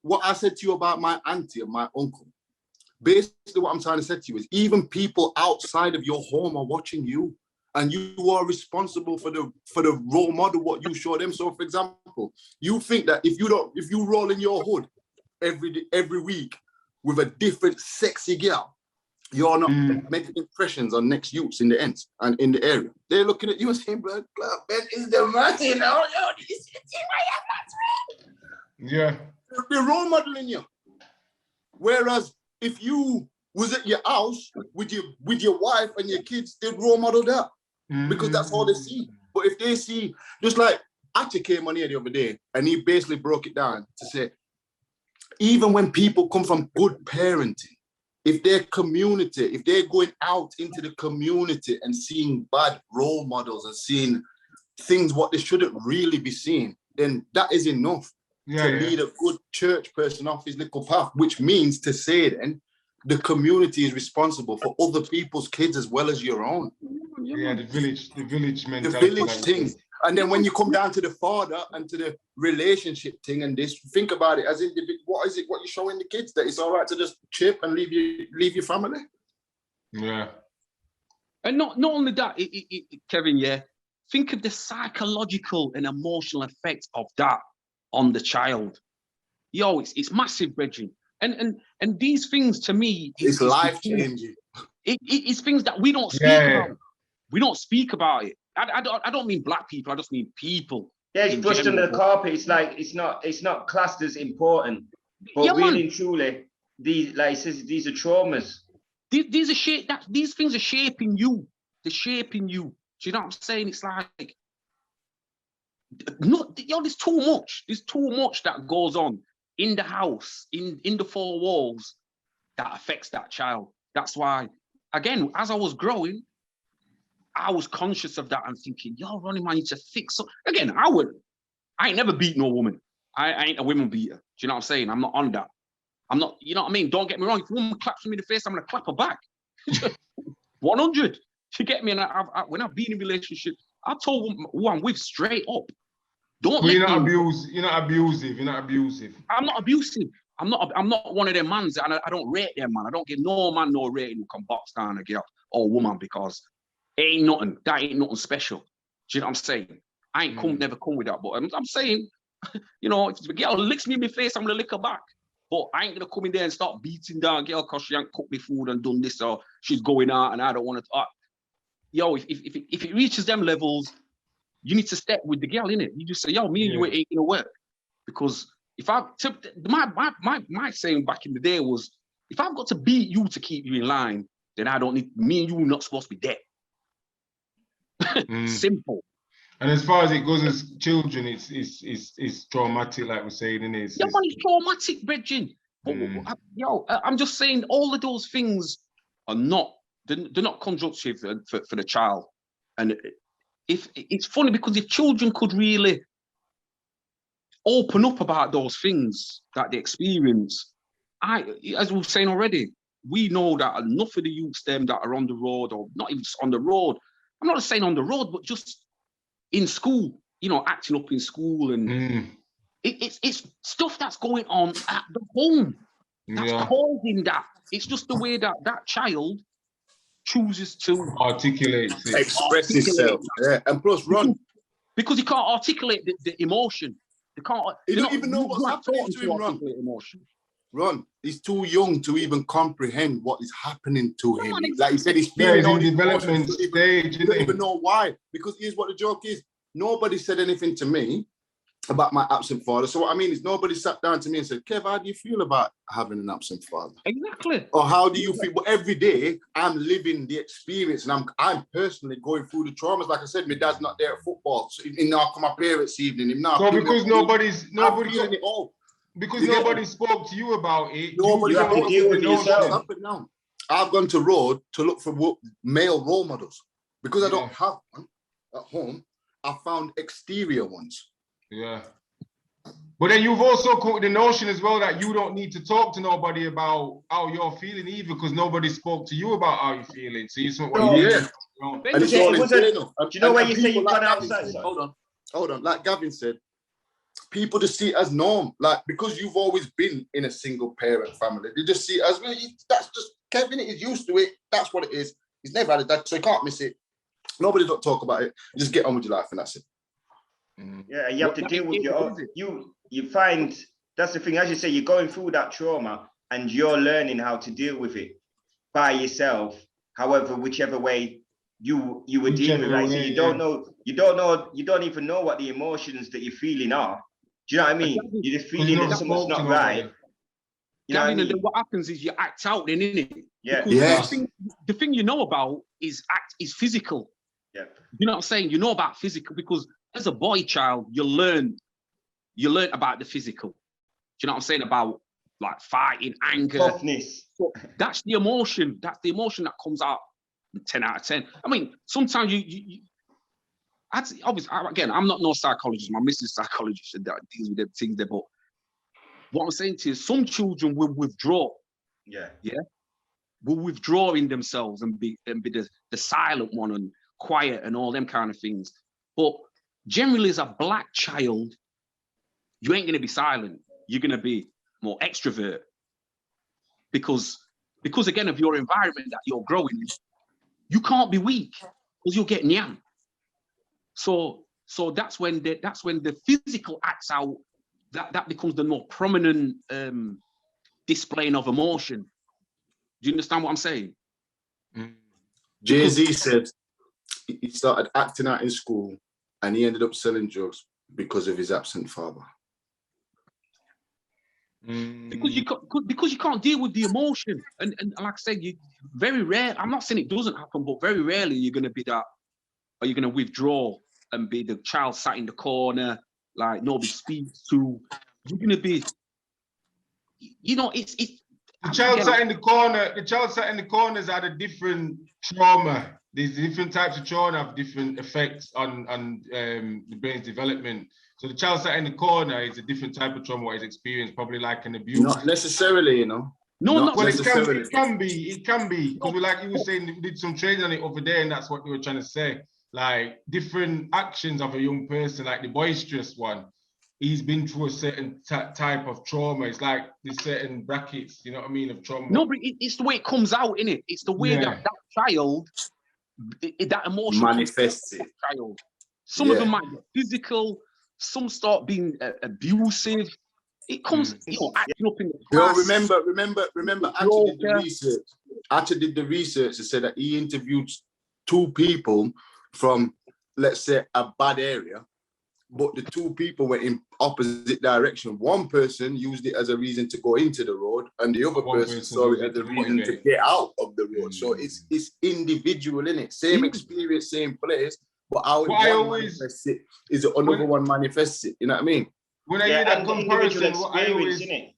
what I said to you about my auntie and my uncle. Basically, what I'm trying to say to you is even people outside of your home are watching you. And you are responsible for the role model, what you show them. So, for example, you think that if you roll in your hood every week with a different sexy girl, you're not making impressions on next youths in the ends and in the area. They're looking at you and saying, "Blood, Ben is the man, you know? Yo, this is the thing I am not." Yeah, they're role modeling you. Whereas if you was at your house with your wife and your kids, they'd role model that. Because that's all they see. But if they see, just like Achi came on here the other day, and he basically broke it down to say, even when people come from good parenting, if they're going out into the community and seeing bad role models and seeing things what they shouldn't really be seeing, then that is enough to lead a good church person off his little path, which means to say then, the community is responsible for other people's kids as well as your own. Yeah, the village mentality. The village thing. And then when you come down to the father and to the relationship thing and this, think about it as what is it, what you're showing the kids, that it's all right to just chip and leave your family? Yeah. And not only that, Kevin, think of the psychological and emotional effect of that on the child. Yo, it's massive, Reggie. And these things to me, it's life-changing. It's things that we don't speak about. We don't speak about it. I don't mean black people. I just mean people. Yeah, it's pushed under the carpet. It's like it's not classed as important. But really and truly, these are traumas. These things are shaping you. They're shaping you. Do you know what I'm saying? It's like there's too much. There's too much that goes on. in the house, in the four walls, that affects that child. That's why, again, as I was growing, I was conscious of that and thinking, yo, Ronnie, man, you need to fix up. Again, I ain't never beat no woman. I ain't a women beater. Do you know what I'm saying? I'm not on that. I'm not, you know what I mean? Don't get me wrong. If a woman claps me in the face, I'm going to clap her back. 100. You get me? And when I've been in a relationship, I told who I'm with straight up. Don't let You're not me. You're not abusive. You're not abusive. I'm not abusive. I'm not one of them mans. And I don't rate them, man. I don't give no man no rating who can box down a girl or woman because it ain't nothing. That ain't nothing special. Do you know what I'm saying? I ain't never come with that. But I'm saying, you know, if the girl licks me in my face, I'm gonna lick her back. But I ain't gonna come in there and start beating down a girl because she ain't cooked me food and done this or she's going out and I don't want to. Yo, if it reaches them levels, you need to step with the girl, innit? You just say, yo, me and you ain't gonna work. Because if my saying back in the day was, if I've got to beat you to keep you in line, then I don't need, me and you are not supposed to be there. Simple. And as far as it goes as children, it's traumatic, like we're saying, innit? Yeah, man, it's traumatic, Bridging. Yo, I'm just saying all of those things are not, they're not constructive for the child. And if it's funny because if children could really open up about those things that they experience, as we were saying already, we know that enough of the youths them that are on the road, or not even just on the road, I'm not saying on the road, but just in school, you know, acting up in school, and it's stuff that's going on at the home that's causing that. It's just the way that that child chooses to articulate, express himself. Yeah, and plus run. Because he can't articulate the emotion. He don't even know what's happening to him, Ron. Emotion. Ron, he's too young to even comprehend what is happening to him. Like he said, he's feeling all in development stage. He don't even know why. Because here's what the joke is. Nobody said anything to me about my absent father. So what I mean is nobody sat down to me and said, Kev, how do you feel about having an absent father? Exactly. Or how do you feel? But every day I'm living the experience, and I'm personally going through the traumas. Like I said, my dad's not there at football. So my parents' evening. So because nobody spoke to you about it, nobody have to deal with yourself. Now. I've gone to road to look for male role models because I don't have one at home. I found exterior ones. Yeah. But then you've also caught the notion as well that you don't need to talk to nobody about how you're feeling either, because nobody spoke to you about how you're feeling. So you just want and it's all internal. Do you know where you say you've gone outside? Hold on. Like Gavin said, people just see it as norm. Like, because you've always been in a single parent family, they just see it as, well, that's just, Kevin is used to it. That's what it is. He's never had a dad, so he can't miss it. Nobody don't talk about it. You just get on with your life and that's it. Yeah, you have to deal with your own. You find, that's the thing, as you say, you're going through that trauma and you're learning how to deal with it by yourself. However, whichever way you were dealing with, right? So you don't even know what the emotions that you're feeling are. Do you know what I mean? You're just feeling that something's not right. Gavin, and then what happens is you act out then, innit? Yeah. Yes. The thing you know about is physical. Yeah. You know what I'm saying? You know about physical because as a boy child, you learn about the physical. Do you know what I'm saying? About like fighting, anger. Toughness. So that's the emotion. That's the emotion that comes out 10 out of 10. I mean, sometimes obviously, again, I'm not no psychologist. My missus is a psychologist that deals with them things there. But what I'm saying to you, some children will withdraw. Yeah. Yeah. Will withdraw in themselves and be the silent one and quiet and all them kind of things. But generally, as a black child, you ain't going to be silent. You're going to be more extrovert because again of your environment that you're growing in, you can't be weak because you'll get nyam. So that's when the physical acts out. That becomes the more prominent displaying of emotion. Do you understand what I'm saying? Jay-Z said he started acting out in school and he ended up selling drugs because of his absent father. Because you can't deal with the emotion, and like I said, you very rare. I'm not saying it doesn't happen, but very rarely you're gonna be that. Are you gonna withdraw and be the child sat in the corner, like nobody speaks to? You're gonna be you know, it's the child sat in the corner. The child sat in the corners had a different trauma. There's different types of trauma have different effects on the brain's development. So the child sat in the corner is a different type of trauma what he's experienced, probably like an abuse. Not necessarily, you know. not Well, necessarily. it can be. Because like you were saying, we did some training on it over there, and that's what they were trying to say. Like different actions of a young person, like the boisterous one, he's been through a certain type of trauma. It's like there's certain brackets, you know what I mean, of trauma. No, but it's the way it comes out, innit? It's the way that child, that emotion manifests it. Child. Some of them might be physical. Some start being abusive. It comes, you know, acting up in the class. Remember, Archie did the research. Archie did the research and said that he interviewed 2 people from, let's say, a bad area, but the 2 people went in opposite direction. One person used it as a reason to go into the road, and the other person saw it as a reason to get out of the road. So it's individual, innit? Same experience, same place, but how one manifests it is another one manifests it. You know what I mean? When I hear that comparison, what I always... Innit?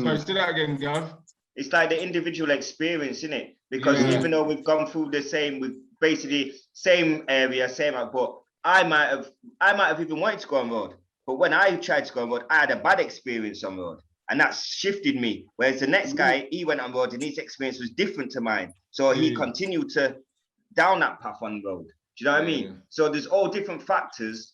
Sorry, say that again, Gav. It's like the individual experience, innit? Because even though we've gone through the same, with basically same area, same, but I might have even wanted to go on road. But when I tried to go on road, I had a bad experience on road, and that shifted me. Whereas the next guy, he went on road and his experience was different to mine. So he continued to down that path on road. Do you know what I mean? So there's all different factors,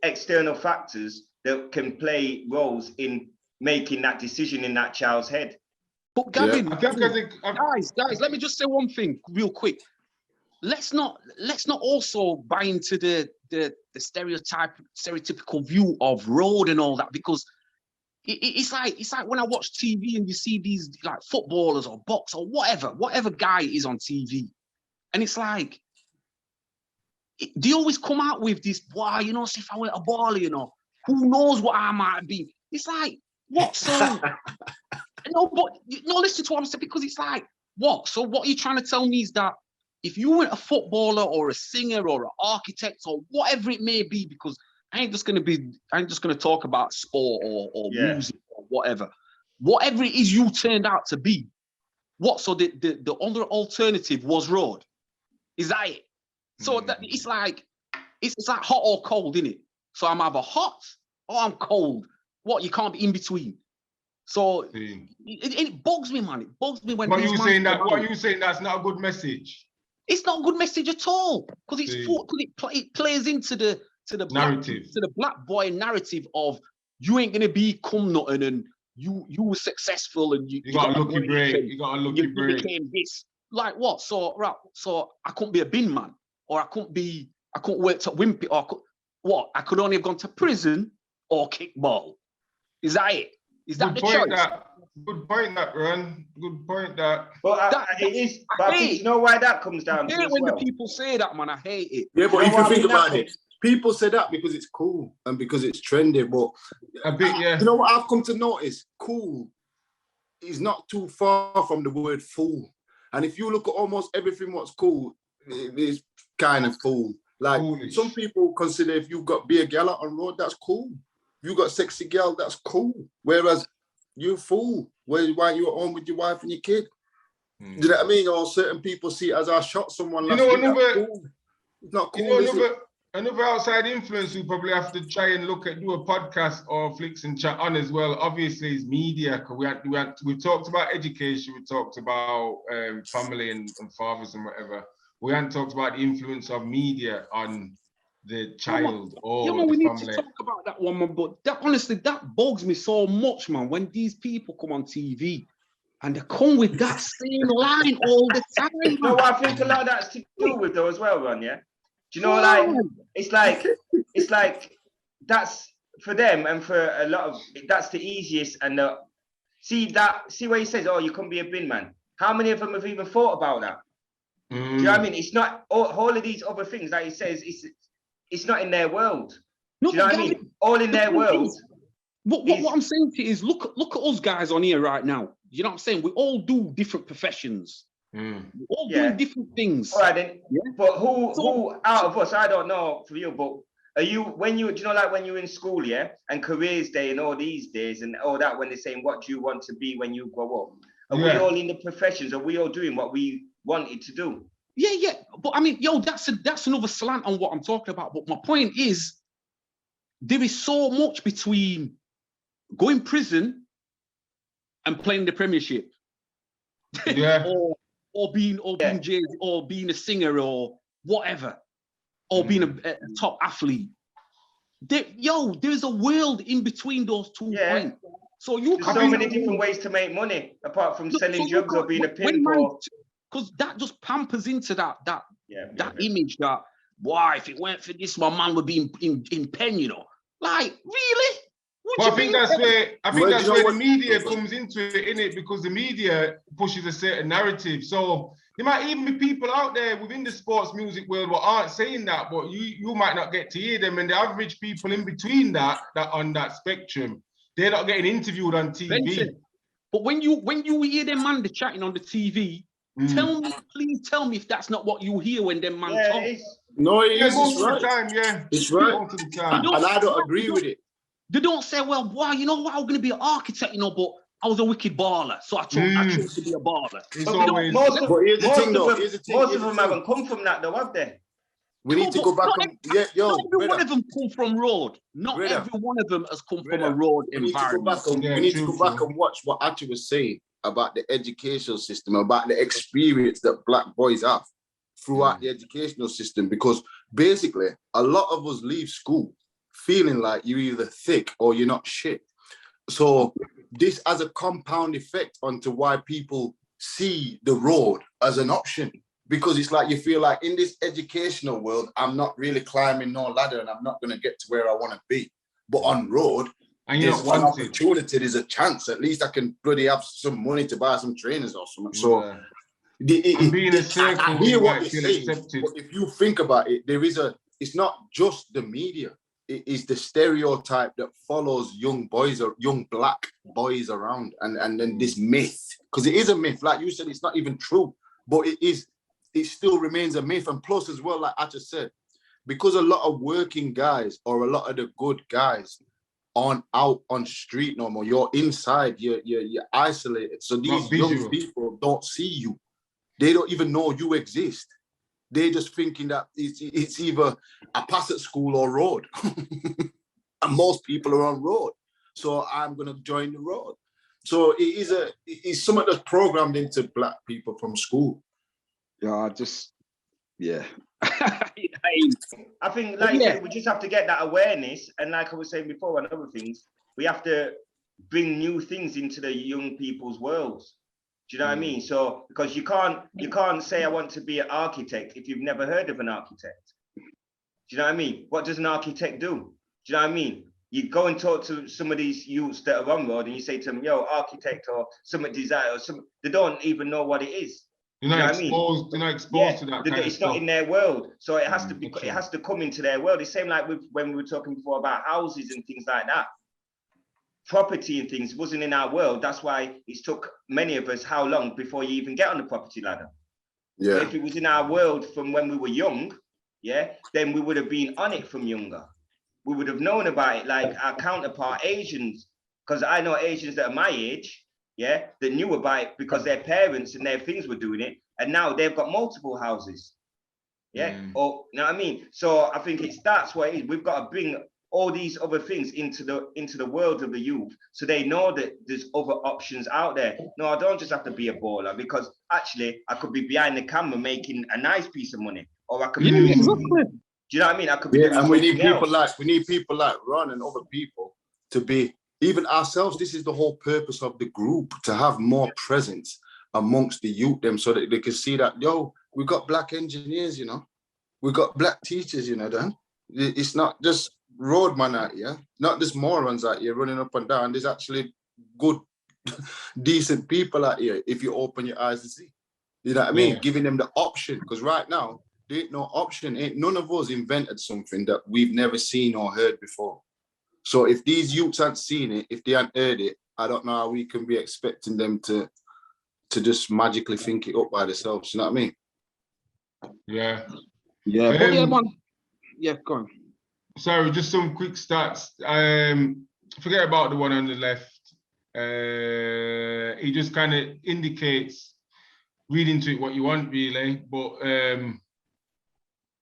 external factors that can play roles in making that decision in that child's head. But Gavin, guys, let me just say one thing real quick. Let's not also buy into the stereotypical view of road and all that, because it's like when I watch TV and you see these like footballers or box or whatever guy is on TV, and it's like they always come out with this, wow, you know, so if I were a baller, you know, who knows what I might be. It's like, what? So no, but listen to what I'm saying, because it's like, what? So what are you trying to tell me is that if you weren't a footballer or a singer or an architect or whatever it may be, because I ain't just gonna talk about sport or music or whatever it is you turned out to be. What? So the other alternative was road. Is that it? So that it's like hot or cold, isn't it? So I'm either hot or I'm cold. What? You can't be in between. So it bugs me, man. It bugs me when. What are you saying that's not a good message? It's not a good message at all, because it plays into the narrative, to the black boy narrative of you ain't gonna become nothing, and you were successful, and you got a lucky break. You got a lucky break. You became this. Like what? So I couldn't be a bin man, or I couldn't work at Wimpy, or I could only have gone to prison or kickball. Is that it? Is that the choice? Good point, that Ron. Good point, that. But it is. But I think you know why that comes down to. I hate when the people say that, man. I hate it. Yeah, but if you think about it, people say that because it's cool and because it's trendy. But you know what I've come to notice? Cool is not too far from the word fool. And if you look at almost everything what's cool, it is kind of fool. Like some people consider if you've got beer gal out on road, that's cool. If you got sexy girl, that's cool. Whereas you fool, why you at home with your wife and your kid? Do you know what I mean? Or certain people see it as I shot someone last week. It's not cool. Another outside influence we probably have to try and do a podcast or Flix and chat on as well. Obviously, is media. Because we talked about education, we talked about family and fathers and whatever. We haven't talked about the influence of media on the child or the we family. need to talk about that one, man. But honestly, that bugs me so much, man. When these people come on TV and they come with that same line all the time. You know what I think a lot of that's to do with though as well, Ron. Yeah. Do you know, like it's like that's for them and for a lot of that's the easiest and see where he says, oh, you couldn't be a bin man. How many of them have even thought about that? Do you know what I mean? It's not all of these other things that he says. It's not in their world. Do you know what I mean? All in their world. What I'm saying to you is look at us guys on here right now. You know what I'm saying? We all do different professions. We're all doing different things. All right then. Yeah? But who out of us, I don't know for you, but Are you when you do you know like when you're in school, yeah, and careers day and all these days and all that when they're saying what do you want to be when you grow up? Are we all in the professions? Are we all doing what we wanted to do? Yeah. But I mean, yo, that's another slant on what I'm talking about. But my point is, there is so much between going prison and playing the Premiership. Yeah. or being Jay, or being a singer or whatever, or being a top athlete. There's a world in between those 2 points. So there's so many different ways to make money apart from selling drugs or being a pimp. Because that just pampers into that image that, why, if it weren't for this, my man would be in pen, you know. Like, really? Well, I think that's where the media comes into it, innit? Because the media pushes a certain narrative. So there might even be people out there within the sports music world who aren't saying that, but you might not get to hear them. And the average people in between that on that spectrum, they're not getting interviewed on TV. Benson, but when you hear them man chatting on the TV, please tell me if that's not what you hear when them man talk. No, it is. Most It's of right. the time, yeah. It's right. Most of the time. And I don't agree with it. They don't say, well, wow, you know what, I'm going to be an architect, you know, but I was a wicked baller, so I chose to be a baller. Most of them haven't come from that, though, have they? We need to go back and not every one of them come from road. Not every one of them has come from a road environment. We need to go back and watch what Achi was saying about the educational system, about the experience that black boys have throughout the educational system, because basically a lot of us leave school feeling like you're either thick or you're not shit. So this has a compound effect onto why people see the road as an option, because it's like you feel like in this educational world, I'm not really climbing no ladder and I'm not going to get to where I want to be. But on road, and there's an opportunity, there's a chance. At least I can bloody have some money to buy some trainers or something. So I hear what they say, but if you think about it, it's not just the media. It is the stereotype that follows young boys or young black boys around, and then this myth, because it is a myth. Like you said, it's not even true, but it still remains a myth. And plus as well, like I just said, because a lot of working guys or a lot of the good guys aren't out on street no more. You're inside, you're isolated. So these young people don't see you. They don't even know you exist. They're just thinking that it's either a pass at school or road. And most people are on road. So I'm going to join the road. So it's something that's programmed into black people from school. I think we just have to get that awareness. And like I was saying before on other things, we have to bring new things into the young people's worlds. Do you know what I mean? So because you can't say I want to be an architect if you've never heard of an architect. Do you know what I mean? What does an architect do? Do you know what I mean? You go and talk to some of these youths that are on road and you say to them, yo, architect or something design or something, they don't even know what it is. You're not exposed to that kind of it's stuff. not in their world. So it has to be, it has to come into their world. It's same like when we were talking before about houses and things like that. Property and things wasn't in our world. That's why it took many of us how long before you even get on the property ladder. Yeah. So if it was in our world from when we were young, then we would have been on it from younger. We would have known about it, like our counterpart Asians, because I know Asians that are my age, that knew about it because their parents and their things were doing it, and now they've got multiple houses. Or you know what I mean? So I think that's what it is. We've got to bring all these other things into the world of the youth, so they know that there's other options out there. No, I don't just have to be a baller, because actually I could be behind the camera making a nice piece of money, or I could be doing something. Do you know what I mean? I could be doing and we need people else. like Ron and other people to be, even ourselves. This is the whole purpose of the group, to have more presence amongst the youth them, so that they can see that, we got black engineers, we got black teachers, Dan. It's not just roadman out here, not just morons out here running up and down. There's actually good, decent people out here if you open your eyes to see. You know what I mean? Giving them the option, because right now there ain't no option. None of us invented something that we've never seen or heard before. So if these youths haven't seen it, if they haven't heard it, I don't know how we can be expecting them to just magically think it up by themselves. You know what I mean? Yeah. Yeah. Man. Yeah, go on. Sorry, just some quick stats. Forget about the one on the left. He just kind of indicates, read into it what you want, really. But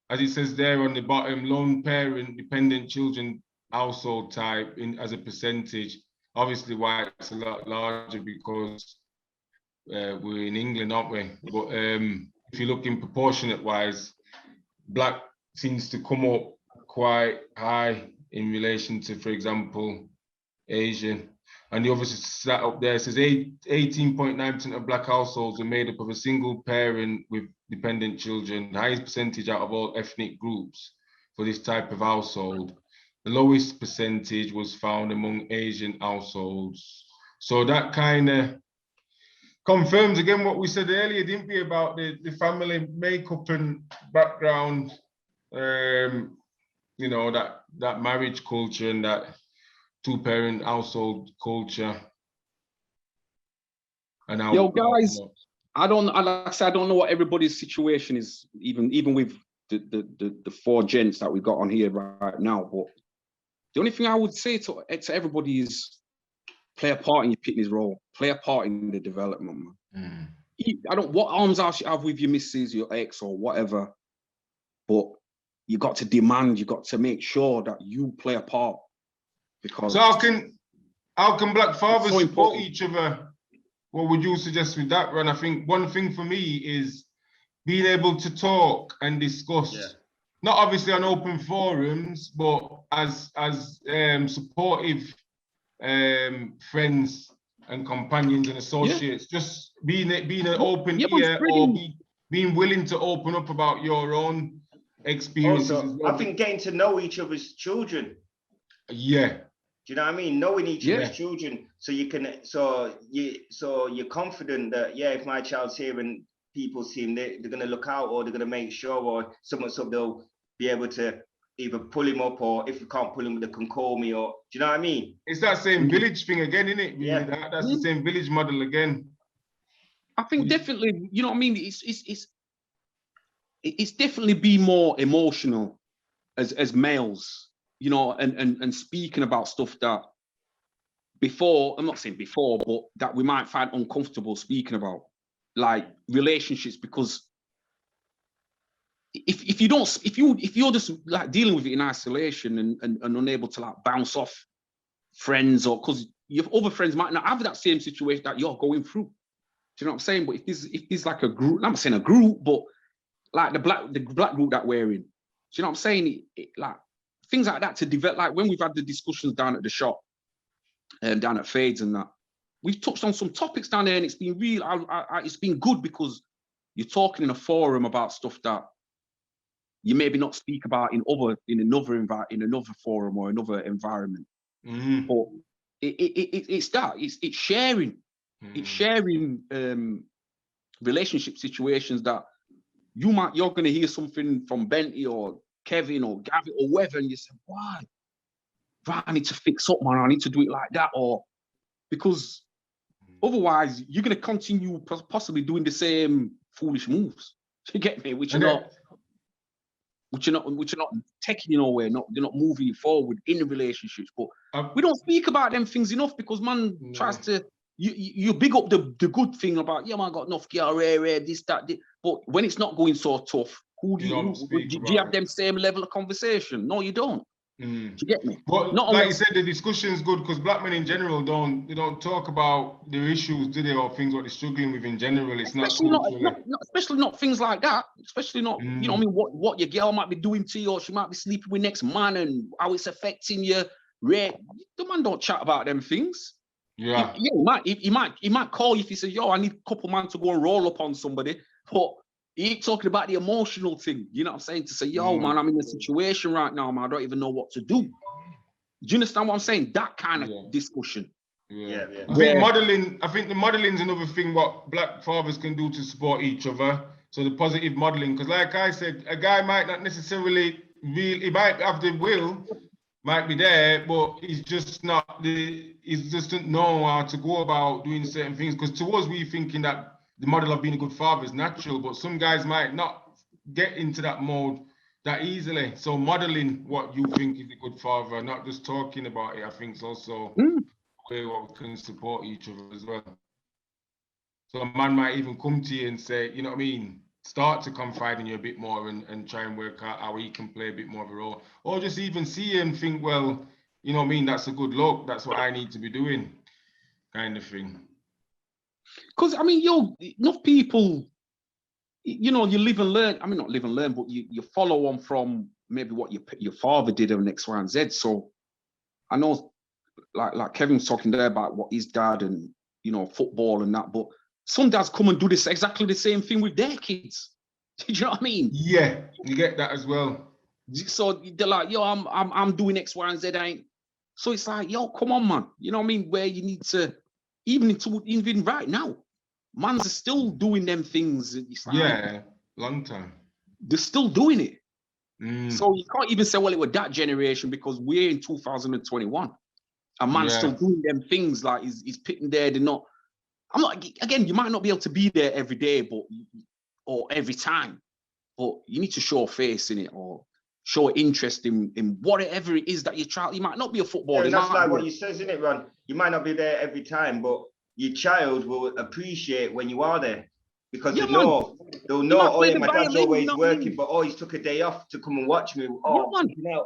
as it says there on the bottom, lone parent, dependent children, household type as a percentage. Obviously, why it's a lot larger because we're in England, aren't we? But if you look in proportionate wise, Black seems to come up quite high in relation to, for example, Asian. And the other stat up there says 18.9% of Black households are made up of a single parent with dependent children, the highest percentage out of all ethnic groups for this type of household. The lowest percentage was found among Asian households. So that kind of confirms again what we said earlier, didn't we, about the family makeup and background, you know, that marriage culture and that two-parent household culture. And how, yo, guys, I don't know what everybody's situation is, even with the four gents that we got on here right now. But the only thing I would say to everybody is play a part in your fitness role, play a part in the development, man. I don't what arms I should have with your missus, your ex, or whatever, but you got to demand, you got to make sure that you play a part. Because so how can Black fathers so support each other? What would you suggest with that, Ron? I think one thing for me is being able to talk and discuss, not obviously on open forums, but as supportive friends and companions and associates, just being an open ear or being willing to open up about your own experiences. Also, as well. I think getting to know each other's children. Yeah. Do you know what I mean? Knowing each other's children, so you can, so you're confident that if my child's here and people see him, they're gonna look out, or they're gonna make sure, or so they'll be able to either pull him up, or if you can't pull him, they can call me, or do you know what I mean? It's that same village thing again, isn't it? Really? Yeah. That's the same village model again. I think definitely, you know what I mean? It's definitely be more emotional as males, you know, and speaking about stuff that before, I'm not saying before, but that we might find uncomfortable speaking about, like relationships, because if you're just like dealing with it in isolation and unable to like bounce off friends, or because your other friends might not have that same situation that you're going through. Do you know what I'm saying? But if there's like a group, I'm not saying a group, but like the black group that we're in, do you know what I'm saying? Like things like that to develop, like when we've had the discussions down at the shop and down at Fades and that, we've touched on some topics down there, and it's been real. It's been good because you're talking in a forum about stuff that you maybe not speak about in another forum or another environment. But it's sharing. It's sharing relationship situations that you're going to hear something from Benty or Kevin or Gavin or whoever, and you say, why? Right, I need to fix up, man. I need to do it like that, or because otherwise you're going to continue possibly doing the same foolish moves. You get me? Which are not taking you nowhere. They're not moving you forward in the relationships. But we don't speak about them things enough because man tries to. You big up the good thing about, man, I got enough girl, this, that, this. But when it's not going so tough, do you have them same level of conversation? No, you don't. Do you get me? But like you said, the discussion is good because black men in general don't talk about their issues, do they, or things what they're struggling with in general. It's especially especially not things like that. Especially not, you know what I mean, what your girl might be doing to you, or she might be sleeping with next man and how it's affecting you. The man don't chat about them things. Yeah. He might call you if he says, yo, I need a couple man to go and roll up on somebody. But he ain't talking about the emotional thing. You know what I'm saying? To say, yo, man, I'm in a situation right now, man. I don't even know what to do. Do you understand what I'm saying? That kind of discussion. Yeah. I think the modeling is another thing what black fathers can do to support each other. So the positive modeling, because like I said, a guy might not necessarily he might have the will, might be there, but he's just doesn't know how to go about doing certain things. Because to us, we're thinking that the model of being a good father is natural, but some guys might not get into that mode that easily. So modeling what you think is a good father, not just talking about it, I think it's also a way what we can support each other as well. So a man might even come to you and say, you know what I mean, start to confide in you a bit more and try and work out how he can play a bit more of a role. Or just even see you and think, well, you know what I mean, that's a good look, that's what I need to be doing, kind of thing. Because, I mean, enough people, you know, you live and learn. I mean, not live and learn, but you follow on from maybe what your father did on X, Y, and Z. So I know, like Kevin was talking there about what his dad and, you know, football and that, but some dads come and do this exactly the same thing with their kids. Do you know what I mean? Yeah, you get that as well. So they're like, yo, I'm doing X, Y, and Z. So it's like, yo, come on, man. You know what I mean? Where you need to, even right now, mans are still doing them things. It's like, Yeah, long time. They're still doing it. So you can't even say, well, it was that generation, because we're in 2021. A man's still doing them things, like he's pitting there. They're not. I'm not. Again, you might not be able to be there every day, or every time, but you need to show a face in it, or show interest in whatever it is that your child. You might not be a footballer. Yeah, that's like what you said, isn't it, Ron? You might not be there every time, but your child will appreciate when you are there, because they'll know, oh yeah, my dad's always working, but oh, he's took a day off to come and watch me. Oh, you know,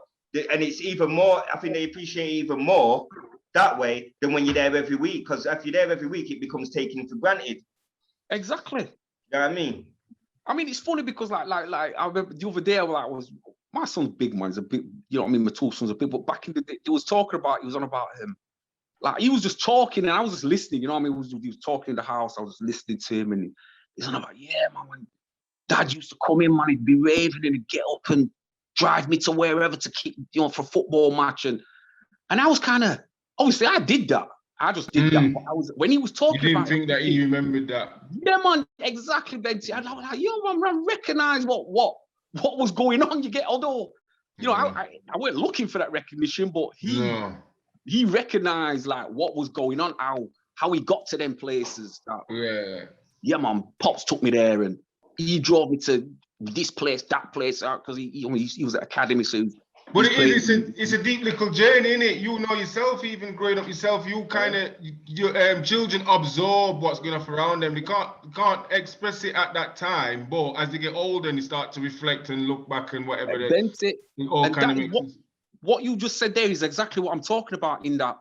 and it's even more. I think they appreciate it even more that way than when you're there every week, because if you're there every week, it becomes taken for granted. Exactly. You know what I mean? I mean, it's funny because like I remember the other day, my son's big, man. He's a big, you know what I mean? My two sons are big, but back in the day, he was on about him. Like, he was just talking and I was just listening, you know what I mean? He was talking in the house, I was just listening to him, and he's on about, yeah, man, when dad used to come in, man, he'd be raving and he'd get up and drive me to wherever to keep, you know, for a football match. And I was kind of, obviously I did that. I just did that. But when he was talking you didn't about think that he remembered that. Yeah, man, exactly, Benty. I was like, yo, man, I recognize what was going on. You get, although, you know, I weren't looking for that recognition, but he recognized like what was going on, how he got to them places. Yeah, man, Pops took me there and he drove me to this place, that place, because he was at academy, so. But it's a deep little journey, isn't it? You know yourself, even growing up yourself, you kind of, your children absorb what's going on around them. They can't express it at that time, but as they get older and they start to reflect and look back and whatever, it all kind of makes sense. What you just said there is exactly what I'm talking about. In that,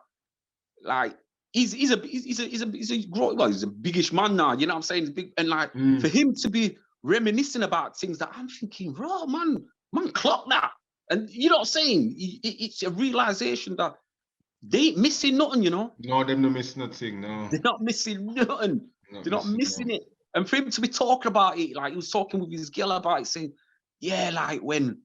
like, he's a biggish man now. You know what I'm saying? He's big, and like for him to be reminiscing about things that I'm thinking, bro, man, clock that. And you know what I'm saying? It's a realization that they ain't missing nothing, you know? No, they're not missing nothing, no. They're not missing nothing. They're not missing it. And for him to be talking about it, like he was talking with his girl about it, saying, yeah, like when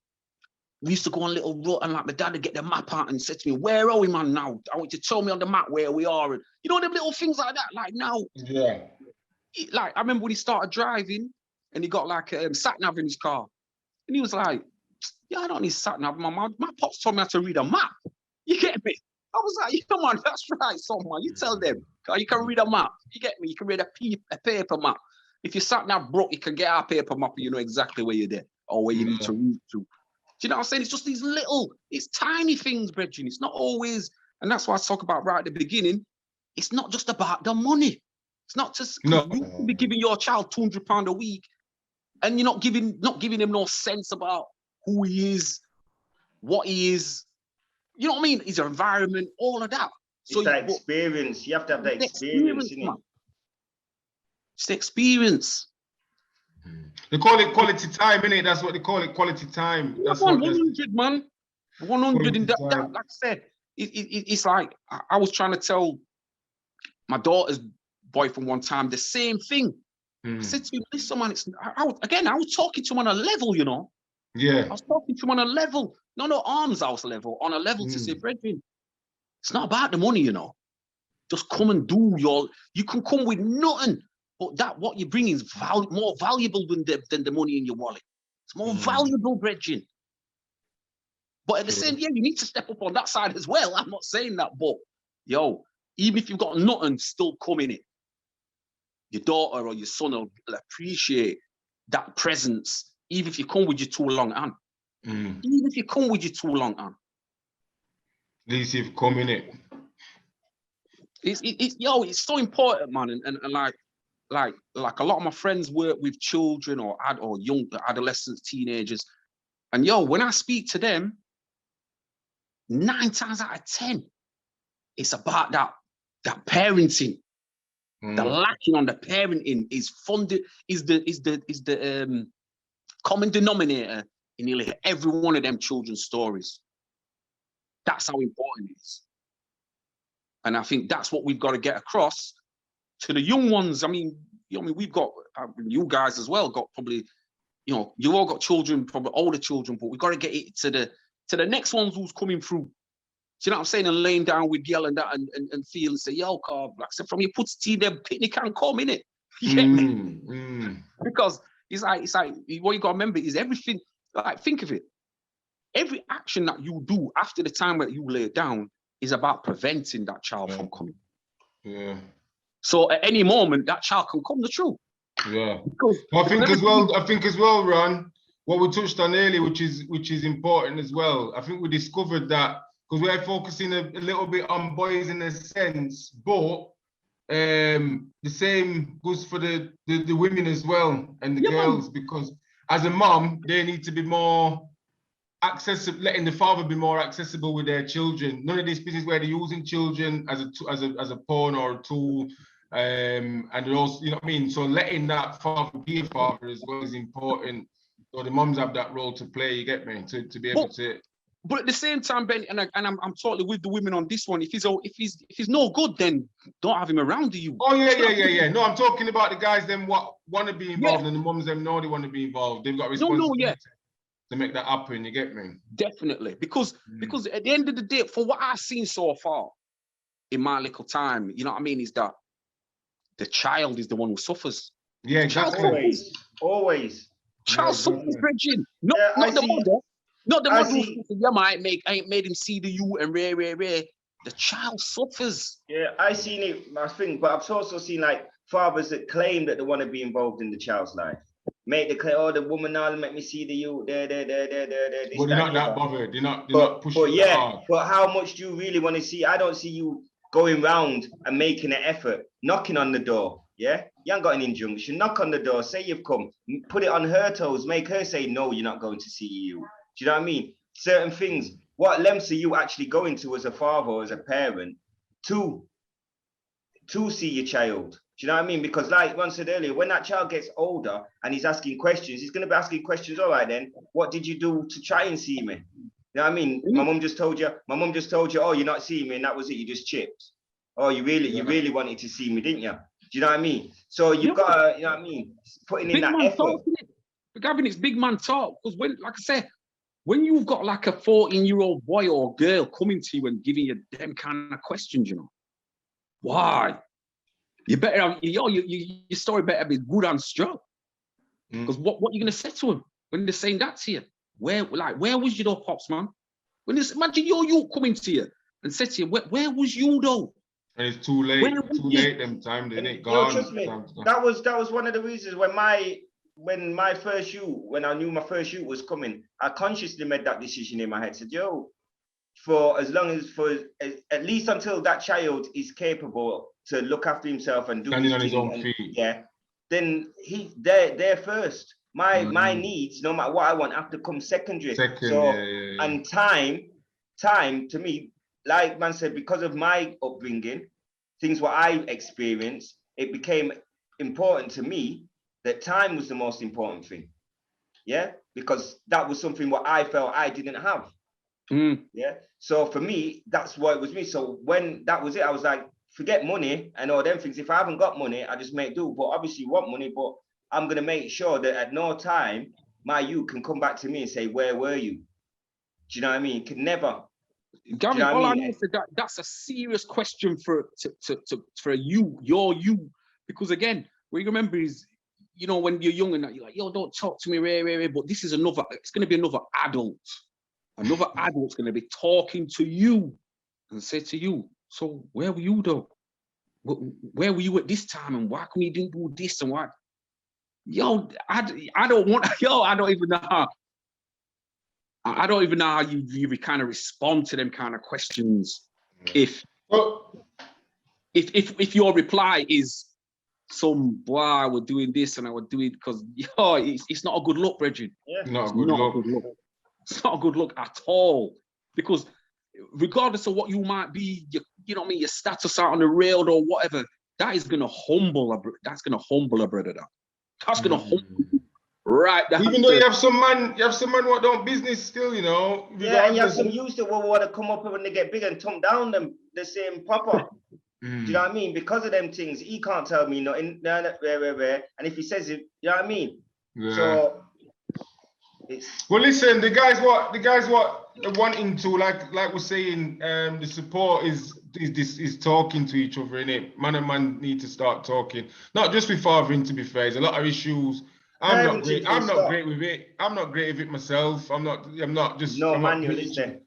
we used to go on a little rut and like my dad would get the map out and said to me, where are we, man, now? I want you to tell me on the map where we are. And you know, them little things like that, like now. Yeah. Like, I remember when he started driving and he got like a sat-nav in his car. And he was like, yeah, I don't need sat-nav. My pops told me how to read a map. You get me? I was like, yeah, man, that's right, son, man. You tell them. You can read a map. You get me? You can read a paper map. If your sat-nav broke, you can get our paper map and you know exactly where you're there or where you need to route to. Do you know what I'm saying? It's just these it's tiny things, Bridget. It's not always, and that's why I talk about right at the beginning, it's not just about the money. It's not just, you can be giving your child £200 a week and you're not giving him no sense about who he is, what he is, you know what I mean? His environment, all of that. So it's that experience. You have to have that experience, innit? It's the experience. They call it quality time, innit? That's what they call it, quality time. That's 100, man. 100 in that, like I said, it's like, I was trying to tell my daughter's boyfriend one time the same thing. I said to him, listen, man, I was talking to him on a level, you know? Yeah. I was talking to him on a level, not arms house level, on a level to say, brethren, it's not about the money, you know. Just come and do you can come with nothing, but what you bring is more valuable than the money in your wallet. It's more valuable, brethren. But at the same, you need to step up on that side as well. I'm not saying that, but yo, even if you've got nothing, still come in it. Your daughter or your son will appreciate that presence, even if you come with your too long hand. Even if you come with your too long on. At least you've come in it. It's so important, man. And like a lot of my friends work with children or young adolescents, teenagers. And when I speak to them, 9 times out of 10, it's about that parenting. The lacking on the parenting is the common denominator in nearly every one of them children's stories. That's how important it is. And I think that's what we've got to get across to the young ones. I mean, we've got you guys as well. Got probably, you all got children, probably older children, but we've got to get it to the next ones who's coming through. Do you know what I'm saying? And laying down with girl and that and feel and say, yo, Carl, like I said, from your pussy team, the picnic can't come in it. You get me? Because it's like what you got to remember is everything. Like, think of it. Every action that you do after the time that you lay it down is about preventing that child from coming. Yeah. So at any moment, that child can come the truth. Yeah. I think as well, Ron, what we touched on earlier, which is important as well. I think we discovered that because we're focusing a little bit on boys in a sense, but the same goes for the women as well and the girls, because as a mom, they need to be more accessible, letting the father be more accessible with their children. None of this business where they're using children as a pawn or a tool, and also, you know what I mean. So letting that father be a father as well is important. So the moms have that role to play. You get me, to be able to. But at the same time, Ben, and I'm totally with the women on this one. If he's no good, then don't have him around, do you? Oh yeah. No, I'm talking about the guys them what want to be involved, and the moms them know they want to be involved. They've got responsibility to make that happen. You get me? Definitely, because at the end of the day, for what I've seen so far in my little time, you know what I mean, is that the child is the one who suffers. Yeah, exactly. Always. Child suffers, Bridget. Not the mother. Not the mother who ain't made him see the you and rare. The child suffers. Yeah, I seen it, I think, but I've also seen like fathers that claim that they want to be involved in the child's life. Make the claim, the woman now let me see the you there. But they're not that bothered. They're not pushing hard. But how much do you really want to see? I don't see you going round and making an effort, knocking on the door. Yeah, you ain't got an injunction. Knock on the door, say you've come, put it on her toes, make her say no, you're not going to see you. Do you know what I mean? Certain things. What lengths are you actually going to as a father or as a parent to see your child? Do you know what I mean? Because like Ron said earlier, when that child gets older and he's asking questions, he's going to be asking questions. All right, then, what did you do to try and see me? You know what I mean? My mum just told you, oh, you're not seeing me, and that was it. You just chipped. Oh, you really wanted to see me, didn't you? Do you know what I mean? So you've got to, you know what I mean, putting in that effort. Gavin, it's big man talk. Because when, like I said, when you've got like a 14-year-old boy or girl coming to you and giving you them kind of questions, why? You better have, your story better be good and strong. Because what are you going to say to them when they're saying that to you? Where was you though, Pops, man? Imagine you coming to you and said to you, where was you though? And it's too late. Late them time, then it gone. Trust me, that was one of the reasons when I knew my first shoot was coming, I consciously made that decision in my head. Said, for at least until that child is capable to look after himself and do standing on his own feet. Yeah, then they're first. My needs, no matter what I want, have to come secondary. And time to me, like man said, because of my upbringing, things what I experienced, it became important to me that time was the most important thing. Yeah, because that was something what I felt I didn't have. Yeah, so for me, that's what it was me. So when that was it, I was like, forget money and all them things. If I haven't got money, I just make do. But obviously you want money, but I'm gonna make sure that at no time my youth can come back to me and say, where were you? Do you know what I mean? Can never. Gavin, all I know is that's a serious question for your you, because again, what you remember is, when you're young and that, you're like, don't talk to me, but this is it's going to be another adult. Another adult's going to be talking to you and say to you, so where were you though? Where were you at this time, and why come you didn't do this and why? I don't even know how. I don't even know how you kind of respond to them kind of questions. If your reply is boy, we're doing this and I would do it because it's not a good look, Bridget. Yeah. Not a good look. It's not a good look at all, because regardless of what you might be, you know what I mean, your status out on the rail or whatever, that is gonna humble a brother. That's gonna humble you right down. Even though you have some man what don't business still, you know. Yeah, and you have some youths that will want to come up when they get big and thump down them the same proper. Do you know what I mean? Because of them things, he can't tell me nothing. And if he says it, you know what I mean? Yeah. So it's well, listen, the guys what they're wanting to, like we're saying, the support is talking to each other, innit? Man and man need to start talking. Not just with fathering, to be fair. There's a lot of issues. I'm not great with it. I'm not great with it myself. I'm not just no I'm manual, not is there?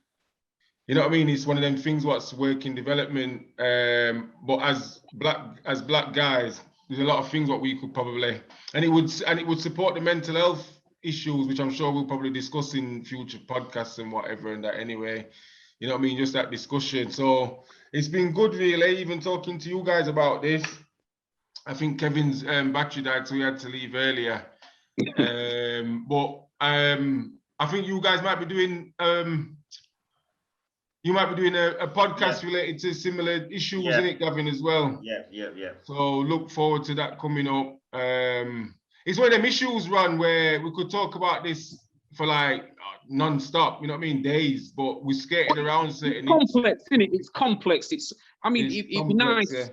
You know what I mean? It's one of them things what's work in development. But as black guys, there's a lot of things what we could probably, and it would support the mental health issues, which I'm sure we'll probably discuss in future podcasts and whatever and that anyway. You know what I mean? Just that discussion. So it's been good, really, even talking to you guys about this. I think Kevin's battery died, so we had to leave earlier. But I think you guys might be doing a podcast related to similar issues, in it, Gavin, as well. Yeah. So look forward to that coming up. It's one of them issues, Ron, where we could talk about this for like non-stop, you know what I mean, days, but we skated around certain. It's complex, isn't it? It's complex. It'd be nice. Yeah.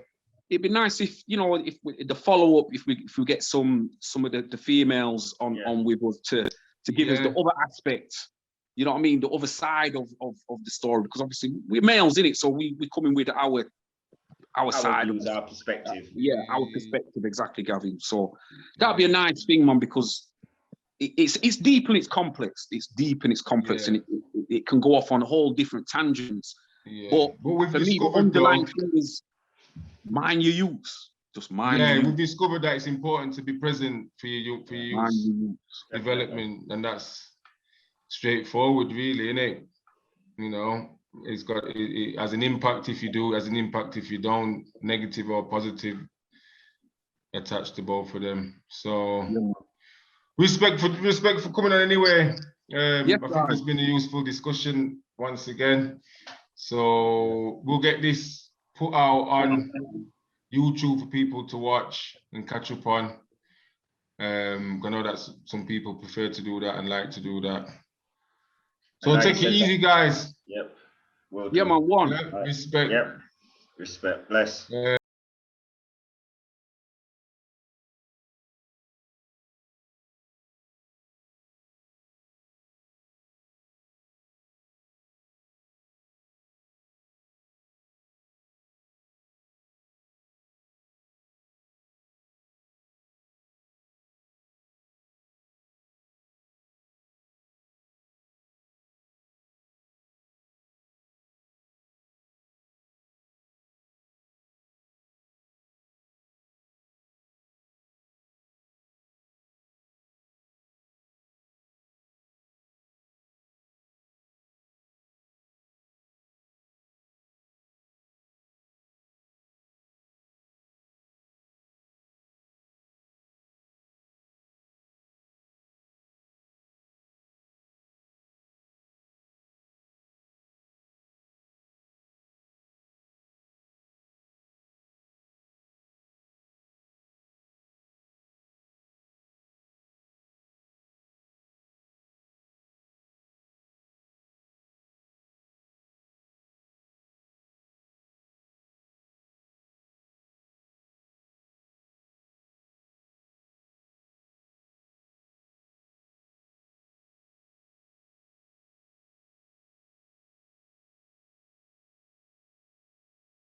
It'd be nice if, you know, if the follow-up, if we get some of the females on with us to give us the other aspects, you know what I mean, the other side of the story, because obviously we're males in it, so we come in with our side views, our perspective. Our perspective, exactly, Gavin. So that'd be a nice thing, man, because it's deep and it's complex. It's deep and it's complex, and it can go off on a whole different tangents. But for me, the underlying thing is mind your use. Just mind. Yeah, we've discovered that it's important to be present for your youth development, and that's straightforward, really, isn't it? You know, it has an impact if you do, it has an impact if you don't, negative or positive, attached to both of them. So respect for coming on anyway. I think it's been a useful discussion once again. So we'll get this put out on YouTube for people to watch and catch up on. I know that some people prefer to do that and like to do that. So take it easy, guys. Yep. Well man, one. Yeah, respect. Yep. Respect. Bless.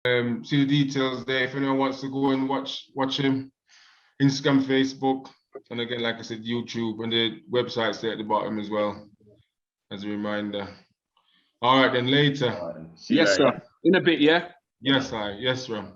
See the details there if anyone wants to go and watch him. Instagram, Facebook, and again, like I said, YouTube, and the website's there at the bottom as well, as a reminder. All right, then later. See you later. Sir. In a bit, yeah? Yes, Ron.